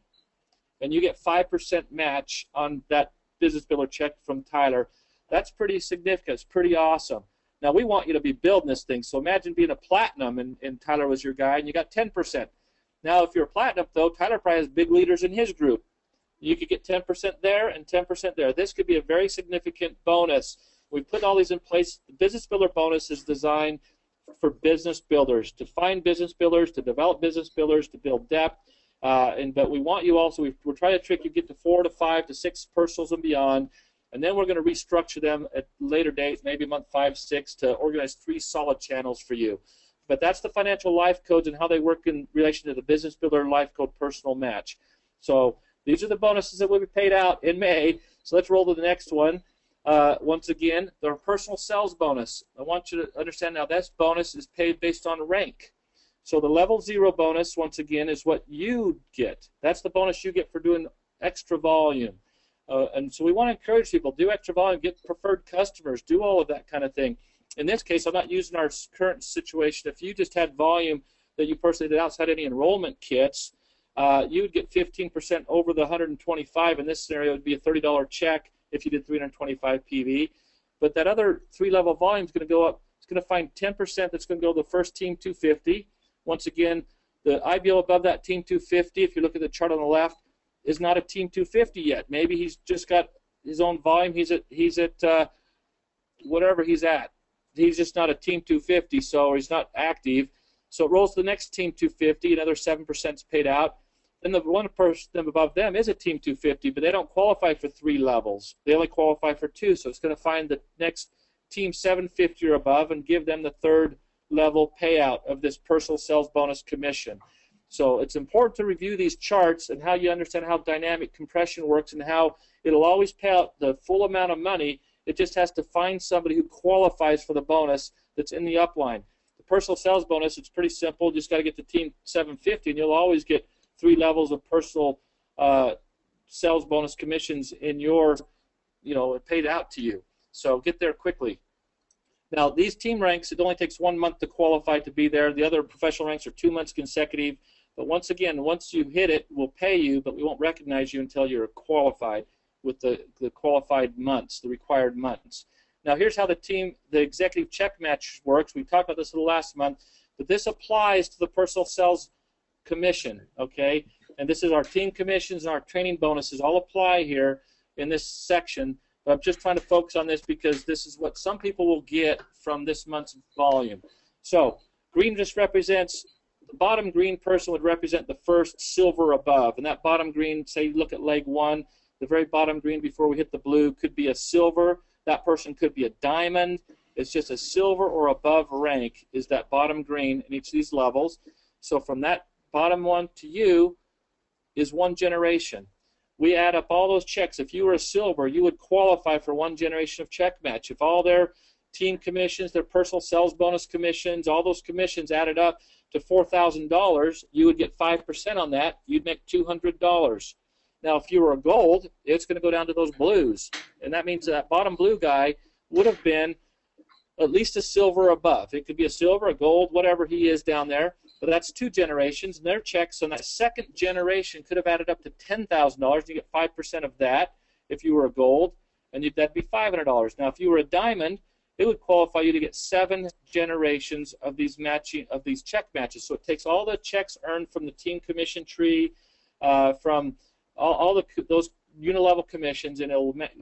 and you get 5% match on that business builder check from Tyler. That's pretty significant. It's pretty awesome. Now, we want you to be building this thing. So imagine being a platinum, and Tyler was your guy, and you got 10%. Now, if you're a platinum, though, Tyler probably has big leaders in his group. You could get 10% there and 10% there. This could be a very significant bonus. We put all these in place. The business builder bonus is designed for business builders, to find business builders, to develop business builders, to build depth. But we want you also, we're trying to trick you, get to 4 to 5 to 6 personals and beyond. And then we're going to restructure them at later dates, maybe month 5, 6, to organize 3 solid channels for you. But that's the financial life codes and how they work in relation to the business builder life code personal match. So these are the bonuses that will be paid out in May. So let's roll to the next one. Once again, the personal sales bonus. I want you to understand now this bonus is paid based on rank. So the level 0 bonus, once again, is what you get. That's the bonus you get for doing extra volume. And so we want to encourage people, do extra volume, get preferred customers, do all of that kind of thing. In this case, I'm not using our current situation. If you just had volume that you personally did outside any enrollment kits, you would get 15% over the 125. In this scenario, it would be a $30 check if you did 325 PV. But that other 3-level volume is going to go up. It's going to find 10% that's going to go to the first Team 250. Once again, the IBO above that Team 250, if you look at the chart on the left, is not a Team 250 yet. Maybe he's just got his own volume. He's at whatever he's at. He's just not a Team 250, so he's not active. So it rolls to the next Team 250. Another 7% is paid out. Then the one person above them is a Team 250, but they don't qualify for 3 levels. They only qualify for 2. So it's going to find the next Team 750 or above and give them the 3rd level payout of this personal sales bonus commission. So it's important to review these charts and how you understand how dynamic compression works and how it'll always pay out the full amount of money. It just has to find somebody who qualifies for the bonus that's in the upline. The personal sales bonus, it's pretty simple. Just got to get to Team 750, and you'll always get 3 levels of personal sales bonus commissions in your, paid out to you. So get there quickly. Now, these team ranks, it only takes 1 month to qualify to be there. The other professional ranks are 2 months consecutive. But once again, once you hit it, we'll pay you, but we won't recognize you until you're qualified with the qualified months, the required months. Now, here's how the executive check match works. We talked about this last month, but this applies to the personal sales commission, okay? And this is our team commissions and our training bonuses all apply here in this section. But I'm just trying to focus on this because this is what some people will get from this month's volume. So green just represents, the bottom green person would represent the first silver above. And that bottom green, say you look at leg 1, the very bottom green before we hit the blue could be a silver. That person could be a diamond. It's just a silver or above rank is that bottom green in each of these levels. So from that bottom one to you is 1 generation. We add up all those checks. If you were a silver, you would qualify for 1 generation of check match. If all their team commissions, their personal sales bonus commissions, all those commissions added up to $4,000, you would get 5% on that. You'd make $200. Now, if you were a gold, it's going to go down to those blues, and that means that bottom blue guy would have been at least a silver above. It could be a silver, a gold, whatever he is down there, but that's 2 generations, and their checks on that second generation could have added up to $10,000. You get 5% of that if you were a gold, and that'd be $500. Now, if you were a diamond, it would qualify you to get 7 generations of these check matches. So it takes all the checks earned from the team commission tree, from all those unilevel commissions, and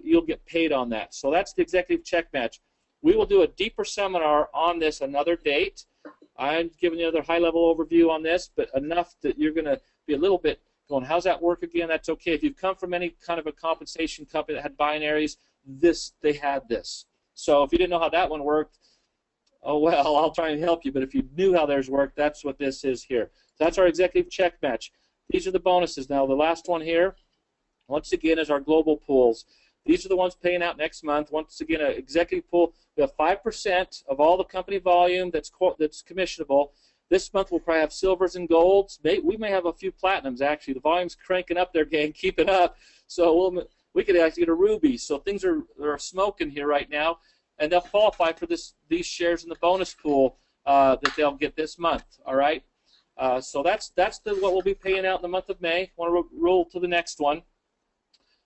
you'll get paid on that. So that's the executive check match. We will do a deeper seminar on this another date. I'm giving you another high-level overview on this, but enough that you're going to be a little bit going, how's that work again? That's okay. If you've come from any kind of a compensation company that had binaries, they had this. So if you didn't know how that one worked, oh well, I'll try and help you. But if you knew how theirs worked, that's what this is here. So that's our executive check match. These are the bonuses. Now the last one here, once again, is our global pools. These are the ones paying out next month. Once again, an executive pool, we have 5% of all the company volume that's commissionable. This month we'll probably have silvers and golds. We may have a few platinums, actually. The volume's cranking up there, gang. Keep it up. So we could actually get a ruby. So things are smoking here right now, and they'll qualify for these shares in the bonus pool that they'll get this month. All right. So that's what we'll be paying out in the month of May. I want to roll to the next one.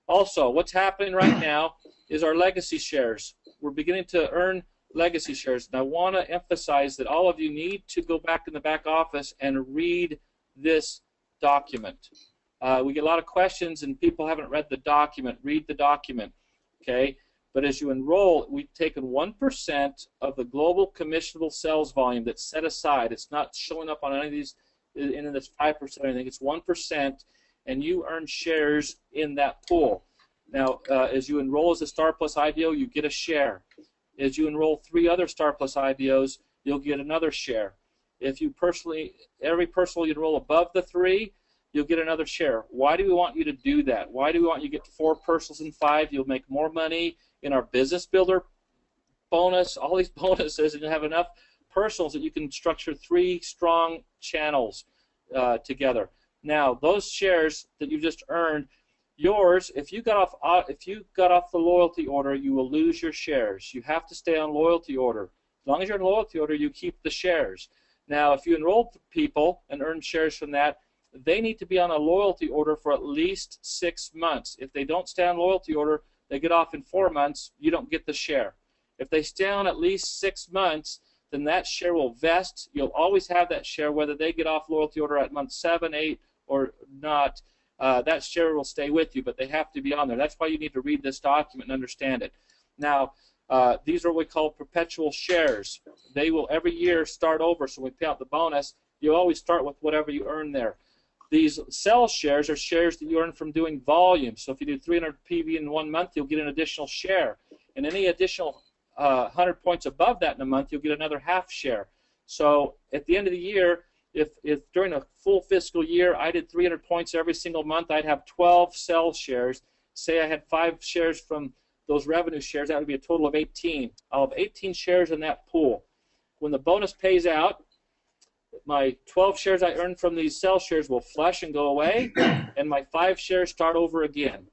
Also, what's happening right now is our legacy shares. We're beginning to earn legacy shares. And I want to emphasize that all of you need to go back in the back office and read this document. We get a lot of questions and people haven't read the document. Read the document, okay? But as you enroll, we've taken 1% of the global commissionable sales volume that's set aside. It's not showing up on any of these in this 5% or anything. It's 1%, and you earn shares in that pool. Now, as you enroll as a Star Plus IBO, you get a share. As you enroll 3 other Star Plus IBOs, you'll get another share. If you every personal you enroll above the 3, you'll get another share. Why do we want you to do that? Why do we want you to get 4 personals and 5? You'll make more money in our business builder bonus, all these bonuses, and you have enough personals that you can structure 3 strong channels together. Now, those shares that you just earned, yours, if you got off the loyalty order, you will lose your shares. You have to stay on loyalty order. As long as you're in loyalty order, you keep the shares. Now, if you enroll people and earn shares from that, they need to be on a loyalty order for at least 6 months. If they don't stay on loyalty order, they get off in 4 months, you don't get the share. If they stay on at least 6 months, then that share will vest. You'll always have that share, whether they get off loyalty order at month 7, 8, or not. That share will stay with you, but they have to be on there. That's why you need to read this document and understand it. Now, these are what we call perpetual shares. They will every year start over, so when we pay out the bonus, you always start with whatever you earn there. These sell shares are shares that you earn from doing volume. So if you do 300 PV in 1 month, you'll get an additional share. And any additional 100 points above that in a month, you'll get another half share. So at the end of the year, if during a full fiscal year I did 300 points every single month, I'd have 12 sell shares. Say I had 5 shares from those revenue shares, that would be a total of 18. I'll have 18 shares in that pool. When the bonus pays out, my 12 shares I earned from these sell shares will flush and go away, and my 5 shares start over again.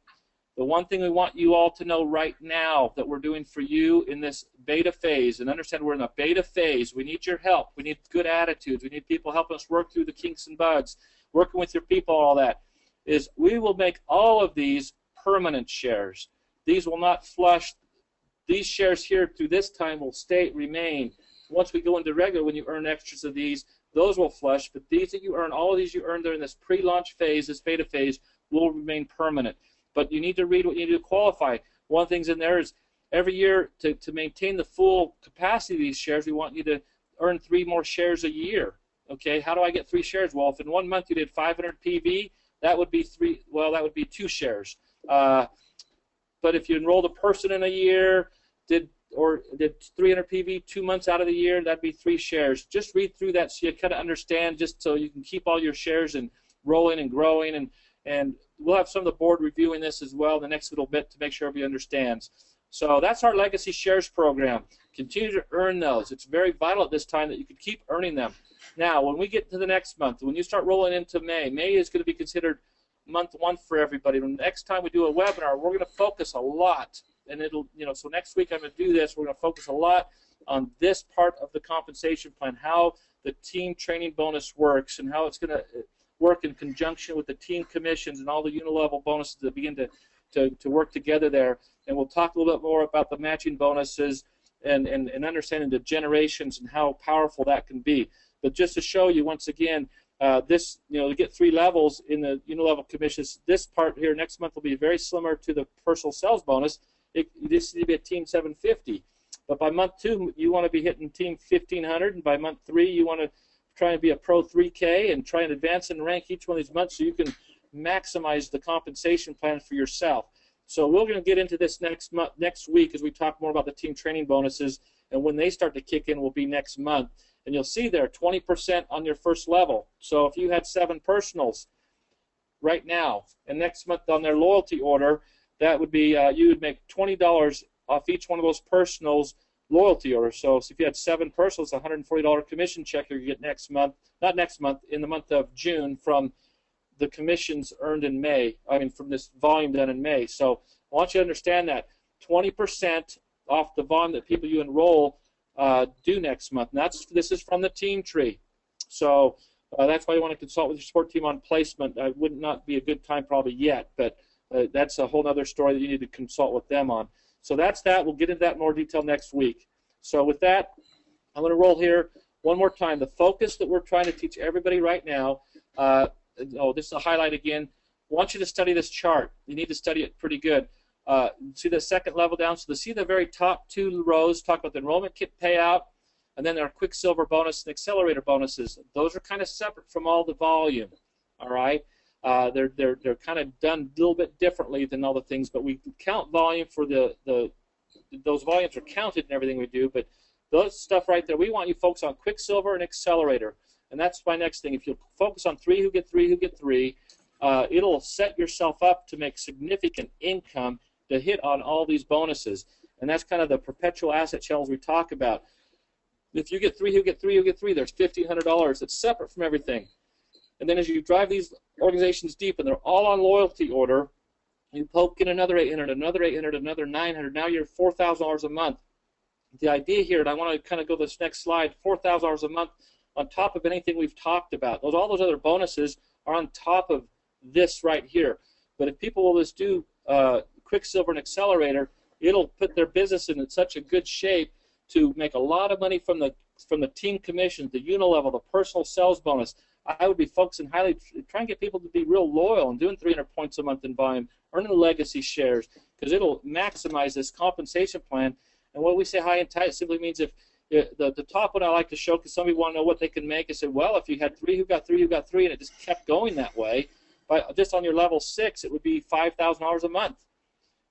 The one thing we want you all to know right now that we're doing for you in this beta phase, and understand we're in the beta phase, we need your help, we need good attitudes, we need people helping us work through the kinks and bugs, working with your people, all that, is we will make all of these permanent shares. These will not flush. These shares here through this time will remain. Once we go into regular, when you earn extras of these, those will flush, but these that you earn, all of these you earn during this pre-launch phase, this beta phase, will remain permanent. But you need to read what you need to qualify. One of the things in there is every year to maintain the full capacity of these shares, we want you to earn 3 more shares a year. Okay, how do I get 3 shares? Well, if in 1 month you did 500 PV, that would be 2 shares. But if you enrolled a person in a year, did 300 PV 2 months out of the year, that'd be 3 shares. Just read through that so you kind of understand, just so you can keep all your shares and rolling and growing, and we'll have some of the board reviewing this as well in the next little bit to make sure everybody understands. So that's our Legacy Shares program. Continue to earn those. It's very vital at this time that you could keep earning them. Now, when we get to the next month, when you start rolling into May, May is going to be considered month one for everybody. The next time we do a webinar, we're going to focus a lot, and it'll, so next week I'm going to do this. We're going to focus a lot on this part of the compensation plan, how the team training bonus works, and how it's going to work in conjunction with the team commissions and all the unilevel bonuses that begin to work together there. And we'll talk a little bit more about the matching bonuses and understanding the generations and how powerful that can be. But just to show you once again, this, to get 3 levels in the unilevel commissions, this part here next month will be very similar to the personal sales bonus. This needs to be a team 750. But by month 2, you want to be hitting team 1500, and by month 3, you want to try and be a pro 3K and try and advance and rank each one of these months so you can maximize the compensation plan for yourself. So we're going to get into this next week as we talk more about the team training bonuses, and when they start to kick in will be next month. And you'll see there 20% on your first level. So if you had 7 personals right now, and next month on their loyalty order, that would be you would make $20 off each one of those personals loyalty orders. So if you had 7 personals, a $140 commission check you get next month, not next month, in the month of June from the commissions earned in May, from this volume done in May. So I want you to understand that 20% off the volume that people you enroll due next month. And this is from the team tree. So that's why you want to consult with your support team on placement. It would not be a good time probably yet, but that's a whole other story that you need to consult with them on. So that's that. We'll get into that in more detail next week. So with that, I'm going to roll here one more time. The focus that we're trying to teach everybody right now, this is a highlight again. I want you to study this chart. You need to study it pretty good. See the second level down? So see the very top 2 rows, talk about the enrollment kit payout, and then our Quicksilver bonus and accelerator bonuses. Those are kind of separate from all the volume, all right? They're kind of done a little bit differently than all the things, but we count volume for those volumes are counted in everything we do, but those stuff right there, we want you to focus on Quicksilver and accelerator. And that's my next thing. If you focus on 3 who get 3 who get 3, it'll set yourself up to make significant income to hit on all these bonuses. And that's kind of the perpetual asset channels we talk about. If you get 3 who get 3 who get 3, there's $1,500 that's separate from everything. And then as you drive these organizations deep, and they're all on loyalty order, you poke in another 800, another 800, another 900. Now you're $4,000 a month. The idea here, and I want to kind of go to this next slide, $4,000 a month on top of anything we've talked about. All those other bonuses are on top of this right here. But if people will just do Quicksilver and Accelerator, it'll put their business in such a good shape to make a lot of money from the team commissions, the unilevel, the personal sales bonus. I would be focusing highly, trying to get people to be real loyal and doing 300 points a month in volume, earning legacy shares, because it'll maximize this compensation plan. And when we say high and tight, it simply means if the top one I like to show, because some people want to know what they can make. I said, well, if you had 3 who got 3 who got 3, and it just kept going that way, just on your level 6, it would be $5,000 a month.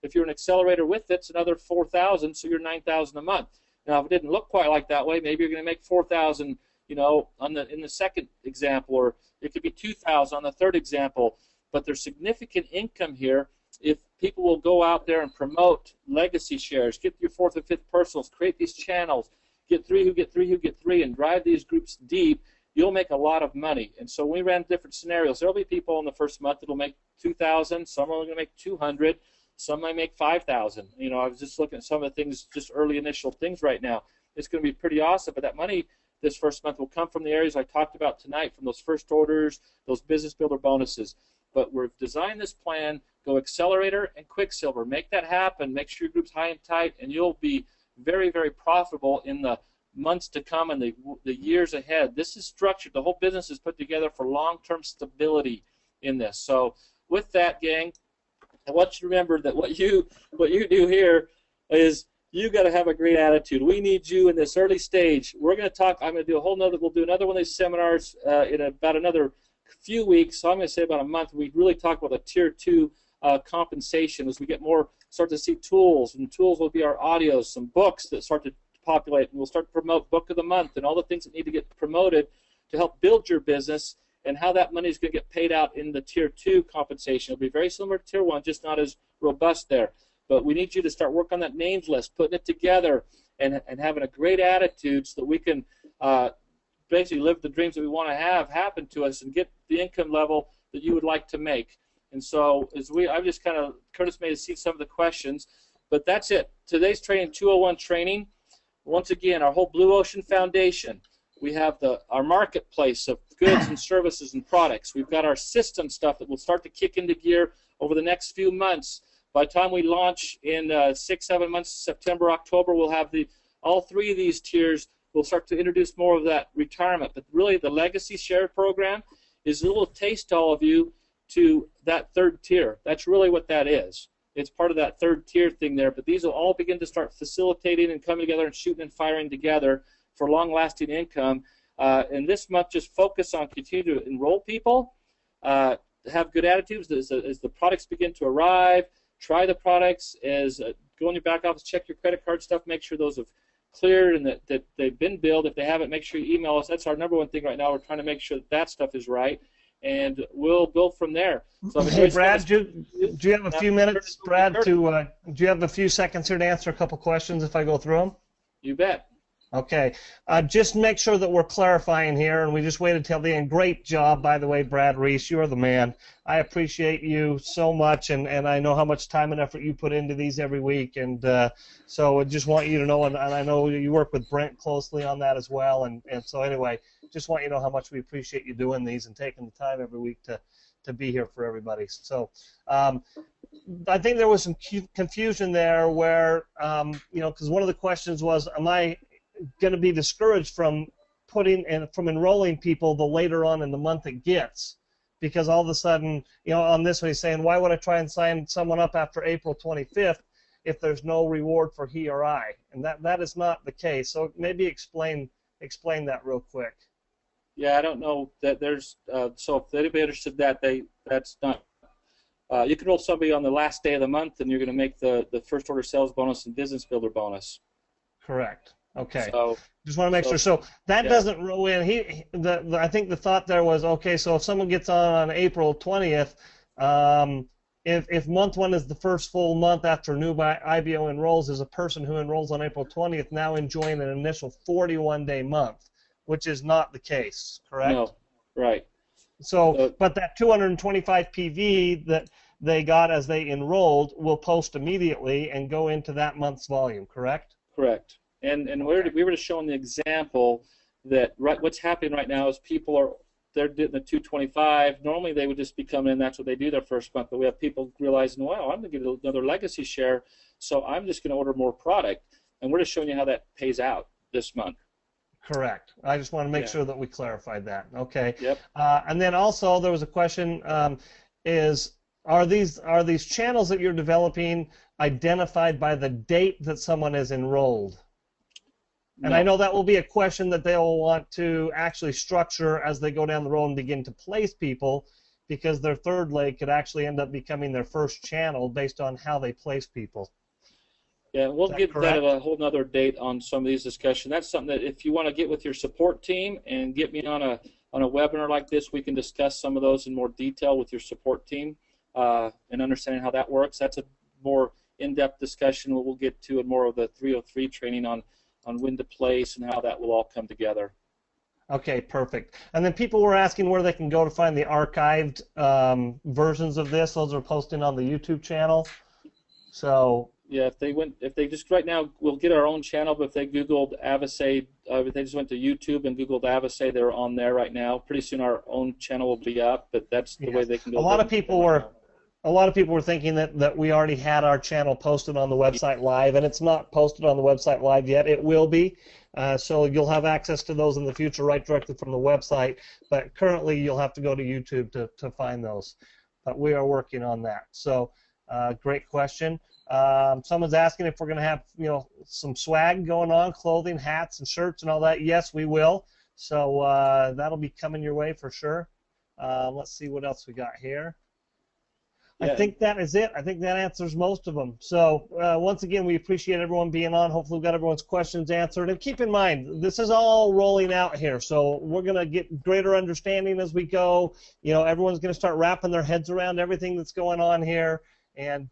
If you're an accelerator with it, it's another $4,000, so you're $9,000 a month. Now, if it didn't look quite like that way, maybe you're going to make $4,000, in the second example, or it could be $2,000 on the third example. But there's significant income here if people will go out there and promote legacy shares, get your 4th and 5th personals, create these channels, get 3 who get 3 who get 3, and drive these groups deep. You'll make a lot of money. And so we ran different scenarios. There'll be people in the first month that'll make $2,000. Some are going to make $200. Some might make $5,000. I was just looking at some of the things, just early initial things right now. It's going to be pretty awesome. But that money this first month will come from the areas I talked about tonight, from those first orders, those business builder bonuses. But we've designed this plan, go Accelerator and Quicksilver. Make that happen. Make sure your group's high and tight, and you'll be very, very profitable in the months to come and the years ahead. This is structured. The whole business is put together for long-term stability in this. So with that, gang, I want you to remember that what you do here is you got to have a great attitude. We need you in this early stage. We're going to talk. I'm going to do a whole nother. We'll do another one of these seminars in about another few weeks. So I'm going to say about a month. We really talk about the tier 2 compensation as we get more. Start to see tools, and tools will be our audios, some books that start to populate, and we'll start to promote Book of the Month and all the things that need to get promoted to help build your business, and how that money is going to get paid out in the tier 2 compensation. It'll be very similar to tier 1, just not as robust there. but we need you to start working on that names list, putting it together, and having a great attitude so that we can basically live the dreams that we want to have happen to us and get the income level that you would like to make. And so I've just kind of, Curtis may have seen some of the questions, but that's it. Today's training, 201 training. Once again, our whole Blue Ocean Foundation. We have our marketplace of goods and services and products. We've got our system stuff that will start to kick into gear over the next few months. By the time we launch in 6-7 months, September, October, we'll have all three of these tiers. We'll start to introduce more of that retirement. But really, the Legacy Share program is a little taste to all of you to that third tier. That's really what that is. It's part of that third tier thing there. But these will all begin to start facilitating and coming together and shooting and firing together for long-lasting income. And this month, just focus on continue to enroll people, have good attitudes as the products begin to arrive. Try the products, go in your back office, check your credit card stuff, make sure those have cleared and that they've been billed. If they haven't, make sure you email us. That's our number one thing right now. We're trying to make sure that stuff is right, and we'll go from there. So hey, Brad, do you have a few minutes, Brad, do you have a few seconds here to answer a couple questions if I go through them? You bet. Okay. Just make sure that we're clarifying here, and we just waited till the end. Great job, by the way, Brad Reese. You're the man. I appreciate you so much, and I know how much time and effort you put into these every week, and so I just want you to know, and I know you work with Brent closely on that as well, and so anyway, just want you to know how much we appreciate you doing these and taking the time every week to be here for everybody. So I think there was some confusion there where, because one of the questions was, am I going to be discouraged from enrolling people the later on in the month it gets, because all of a sudden, on this one he's saying, why would I try and sign someone up after April 25th if there's no reward for he or I? And that is not the case. So maybe explain that real quick. Yeah, I don't know that there's so if anybody understood that's not. You can enroll somebody on the last day of the month, and you're going to make the first order sales bonus and business builder bonus. Correct. Okay. So, just want to make sure. So that doesn't roll in. I think the thought there was, okay, so if someone gets on April 20th, if month one is the first full month after new IBO enrolls, is a person who enrolls on April 20th now enjoying an initial 41-day month, which is not the case, correct? No, right. So, but that 225 PV that they got as they enrolled will post immediately and go into that month's volume, correct? Correct. And we were just showing the example that what's happening right now is they're doing the 225. Normally they would just be coming in, that's what they do their first month. But we have people realizing, wow, I'm going to get another legacy share, so I'm just going to order more product. And we're just showing you how that pays out this month. Correct. I just want to make sure that we clarified that. Okay. Yep. And then also there was a question: are these channels that you're developing identified by the date that someone is enrolled? And I know that will be a question that they'll want to actually structure as they go down the road and begin to place people, because their third leg could actually end up becoming their first channel based on how they place people. Yeah, we'll get that at a whole nother date on some of these discussions. That's something that if you want to get with your support team and get me on a webinar like this, we can discuss some of those in more detail with your support team and understanding how that works. That's a more in-depth discussion we'll get to in more of the 303 training on when to place and how that will all come together. Okay, perfect. And then people were asking where they can go to find the archived versions of this. Those are posted on the YouTube channel. So yeah, if they just right now, we'll get our own channel. But if they Googled Avisae, if they just went to YouTube and Googled Avisae, they're on there right now. Pretty soon our own channel will be up. But that's the way they can go. A lot of people were thinking that we already had our channel posted on the website live, and it's not posted on the website live yet. It will be, so you'll have access to those in the future right directly from the website, but currently you'll have to go to YouTube to find those. But we are working on that. So great question. Someone's asking if we're going to have some swag going on, clothing, hats, and shirts and all that. Yes, we will. So that'll be coming your way for sure. Let's see what else we got here. Yeah. I think that is it. I think that answers most of them. So once again, we appreciate everyone being on. Hopefully we've got everyone's questions answered. And keep in mind, this is all rolling out here. So we're going to get greater understanding as we go. Everyone's going to start wrapping their heads around everything that's going on here. and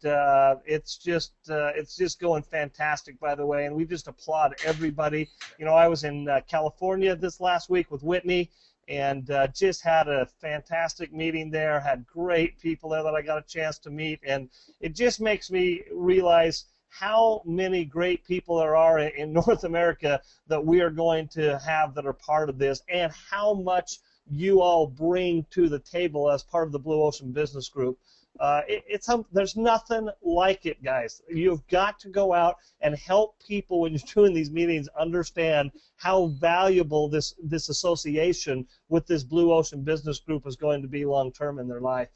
it's just going fantastic, by the way. And we just applaud everybody. You know, I was in California this last week with Whitney, and just had a fantastic meeting there. Had great people there that I got a chance to meet, and it just makes me realize how many great people there are in North America that we are going to have that are part of this, and how much you all bring to the table as part of the Blue Ocean Business Group. There's nothing like it, guys. You've got to go out and help people when you're doing these meetings understand how valuable this association with this Blue Ocean Business Group is going to be long term in their life.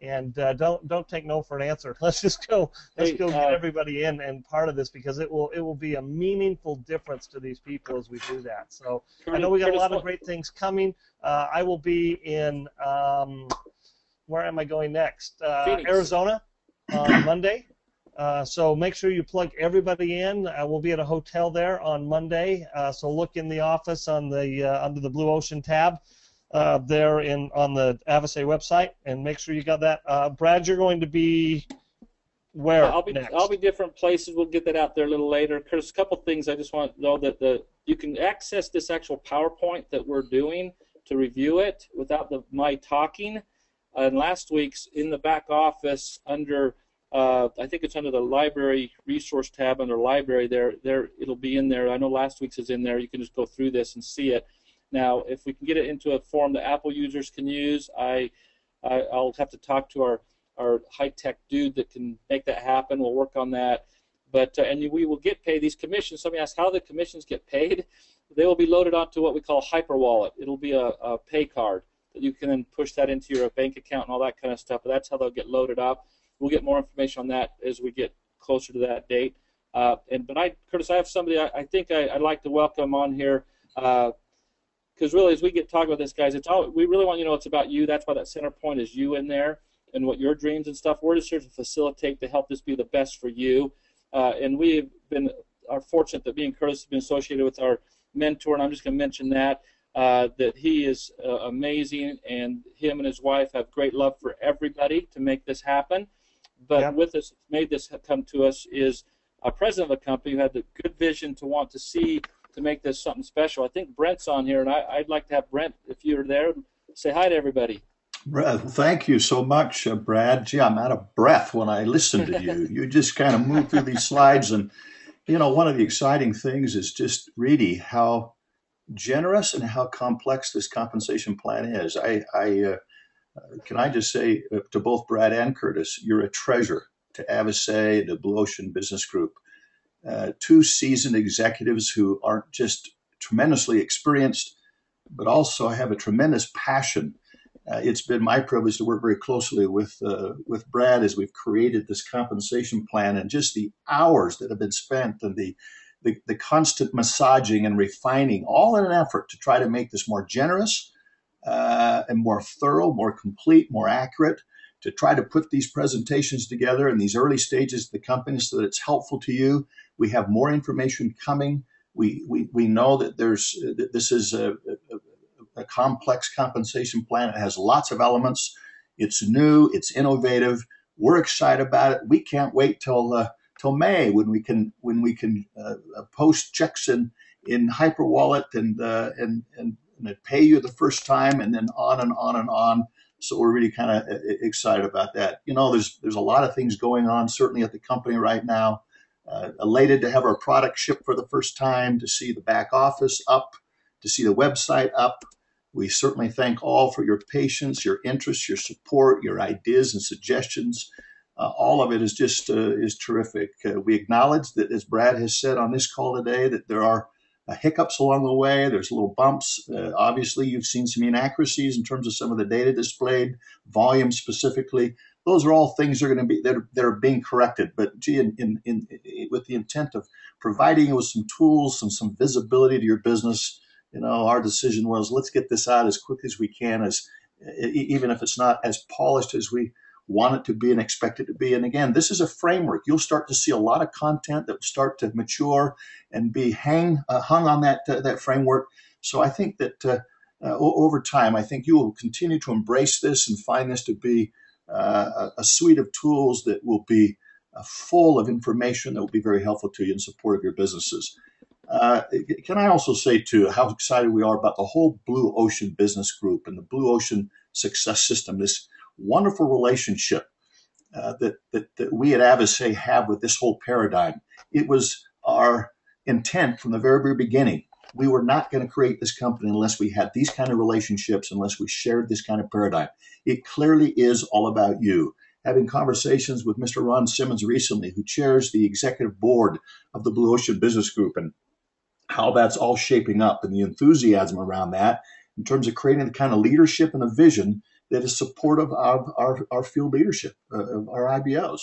And don't take no for an answer. Let's just go. Let's go get everybody in and part of this, because it will be a meaningful difference to these people as we do that. So I know we got a lot of great things coming. I will be in where am I going next? Arizona on Monday. So make sure you plug everybody in. We'll be at a hotel there on Monday. So look in the office on the under the Blue Ocean tab. There on the Avisae website, and make sure you got that. Brad, you're going to be where next? I'll be different places. We'll get that out there a little later. Curtis, a couple things I just want to know that you can access this actual PowerPoint that we're doing to review it without my talking. And last week's in the back office under I think it's under the library resource tab under library. There it'll be in there. I know last week's is in there. You can just go through this and see it. Now, if we can get it into a form that Apple users can use, I'll have to talk to our high-tech dude that can make that happen. We'll work on that. But and we will get paid these commissions. Somebody asked how the commissions get paid. They will be loaded onto what we call Hyper Wallet. It'll be a pay card that you can then push that into your bank account and all that kind of stuff. But that's how they'll get loaded up. We'll get more information on that as we get closer to that date. Curtis, I have somebody I think I'd like to welcome on here. Because really, as we get talking about this, guys, we really want you to know it's about you. That's why that center point is you in there and what your dreams and stuff. We're just here to facilitate to help this be the best for you. And we are fortunate that me and Curtis have been associated with our mentor, and I'm just going to mention that he is amazing, and him and his wife have great love for everybody to make this happen. But with us, made this come to us is a president of a company who had the good vision to want to see to make this something special. I think Brent's on here, and I'd like to have Brent, if you're there, say hi to everybody. Thank you so much, Brad. Gee, I'm out of breath when I listen to you. You just kind of move through these slides, and you know, one of the exciting things is just really how generous and how complex this compensation plan is. Can I just say to both Brad and Curtis, you're a treasure to Avisae, the Blue Ocean Business Group. Two seasoned executives who aren't just tremendously experienced, but also have a tremendous passion. It's been my privilege to work very closely with Brad as we've created this compensation plan, and just the hours that have been spent and the constant massaging and refining, all in an effort to try to make this more generous and more thorough, more complete, more accurate, to try to put these presentations together in these early stages of the company so that it's helpful to you. We have more information coming. We know that this is a complex compensation plan. It has lots of elements. It's new. It's innovative. We're excited about it. We can't wait till May when we can post checks in HyperWallet and pay you the first time, and then on and on and on. So we're really kind of excited about that. You know, there's a lot of things going on certainly at the company right now. Elated to have our product shipped for the first time, to see the back office up, to see the website up. We certainly thank all for your patience, your interest, your support, your ideas and suggestions. All of it is just is terrific. We acknowledge that, as Brad has said on this call today, that there are hiccups along the way. There's little bumps. Obviously, you've seen some inaccuracies in terms of some of the data displayed, volume specifically. Those are all things that are going to be that are being corrected. But gee, with the intent of providing you with some tools and some visibility to your business, you know, our decision was, let's get this out as quick as we can, even if it's not as polished as we want it to be and expect it to be. And again, this is a framework. You'll start to see a lot of content that will start to mature and be hung on that framework. So I think that over time, I think you will continue to embrace this and find this to be a suite of tools that will be full of information that will be very helpful to you in support of your businesses. Can I also say, too, how excited we are about the whole Blue Ocean Business Group and the Blue Ocean Success System, this wonderful relationship that we at Avisae have with this whole paradigm. It was our intent from the very, very beginning. We were not going to create this company unless we had these kind of relationships, unless we shared this kind of paradigm. It clearly is all about you. Having conversations with Mr. Ron Simmons recently, who chairs the executive board of the Blue Ocean Business Group, and how that's all shaping up and the enthusiasm around that in terms of creating the kind of leadership and the vision that is supportive of our field leadership, of our IBOs,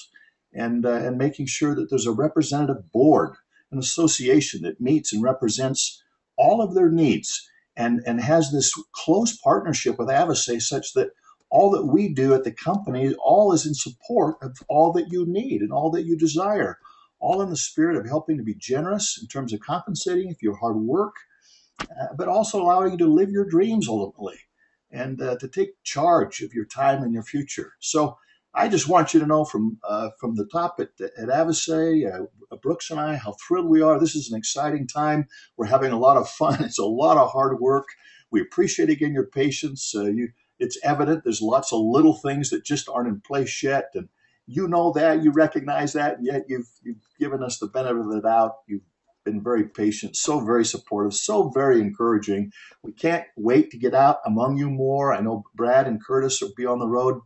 and making sure that there's a representative board, an association that meets and represents all of their needs and has this close partnership with Avisae such that all that we do at the company, all is in support of all that you need and all that you desire, all in the spirit of helping to be generous in terms of compensating for your hard work, but also allowing you to live your dreams ultimately and to take charge of your time and your future. So I just want you to know from the top at Avisae, Brooks and I, how thrilled we are. This is an exciting time. We're having a lot of fun. It's a lot of hard work. We appreciate, again, your patience. It's evident there's lots of little things that just aren't in place yet. And you know that, you recognize that, and yet you've given us the benefit of the doubt. You've been very patient, so very supportive, so very encouraging. We can't wait to get out among you more. I know Brad and Curtis will be on the road,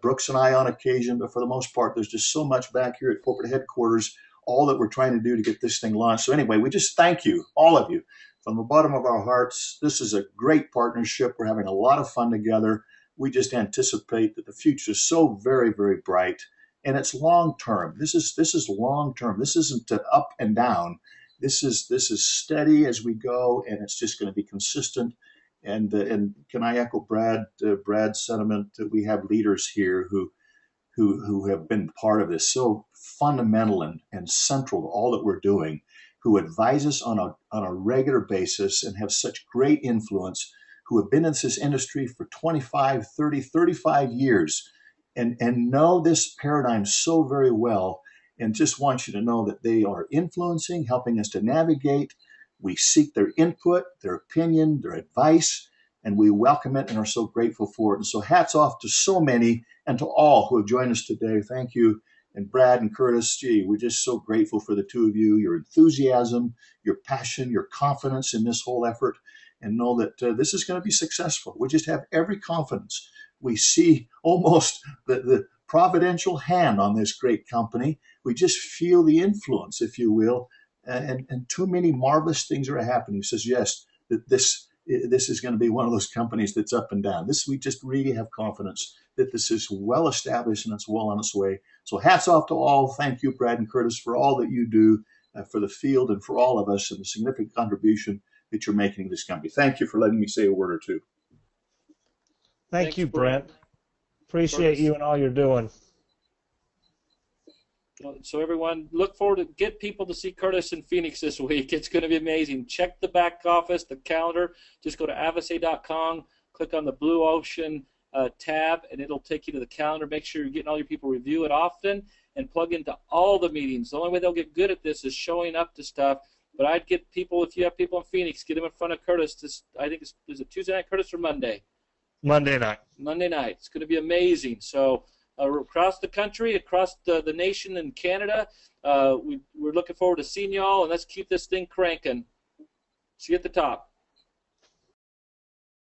Brooks and I on occasion, but for the most part, there's just so much back here at corporate headquarters, all that we're trying to do to get this thing launched. So anyway, we just thank you, all of you, from the bottom of our hearts. This is a great partnership. We're having a lot of fun together. We just anticipate that the future is so very, very bright, and it's long term. This is long term. This isn't up and down. This is steady as we go, and it's just going to be consistent. And can I echo Brad's sentiment that we have leaders here who have been part of this, so fundamental and central to all that we're doing, who advise us on a regular basis and have such great influence, who have been in this industry for 25, 30, 35 years and know this paradigm so very well, and just want you to know that they are influencing, helping us to navigate. We seek their input, their opinion, their advice, and we welcome it and are so grateful for it. And so hats off to so many and to all who have joined us today. Thank you. And Brad and Curtis, gee, we're just so grateful for the two of you, your enthusiasm, your passion, your confidence in this whole effort, and know that this is going to be successful. We just have every confidence. We see almost the providential hand on this great company. We just feel the influence, if you will, and too many marvelous things are happening. He says, yes, that this is going to be one of those companies that's up and down. We just really have confidence that this is well established and it's well on its way. So hats off to all. Thank you, Brad and Curtis, for all that you do for the field and for all of us, and the significant contribution that you're making to this company. Thank you for letting me say a word or two. Thanks, you, Brent. Appreciate you and all you're doing. So everyone, look forward to get people to see Curtis in Phoenix this week. It's going to be amazing. Check the back office, the calendar. Just go to avisae.com, click on the Blue Ocean tab, and it'll take you to the calendar. Make sure you're getting all your people, review it often, and plug into all the meetings. The only way they'll get good at this is showing up to stuff. But I'd get people, if you have people in Phoenix, get them in front of Curtis. I think is it Tuesday night, Curtis, or Monday? Monday night. Monday night. It's going to be amazing. So across the country, across the nation and Canada, we're looking forward to seeing y'all, and let's keep this thing cranking. See you at the top.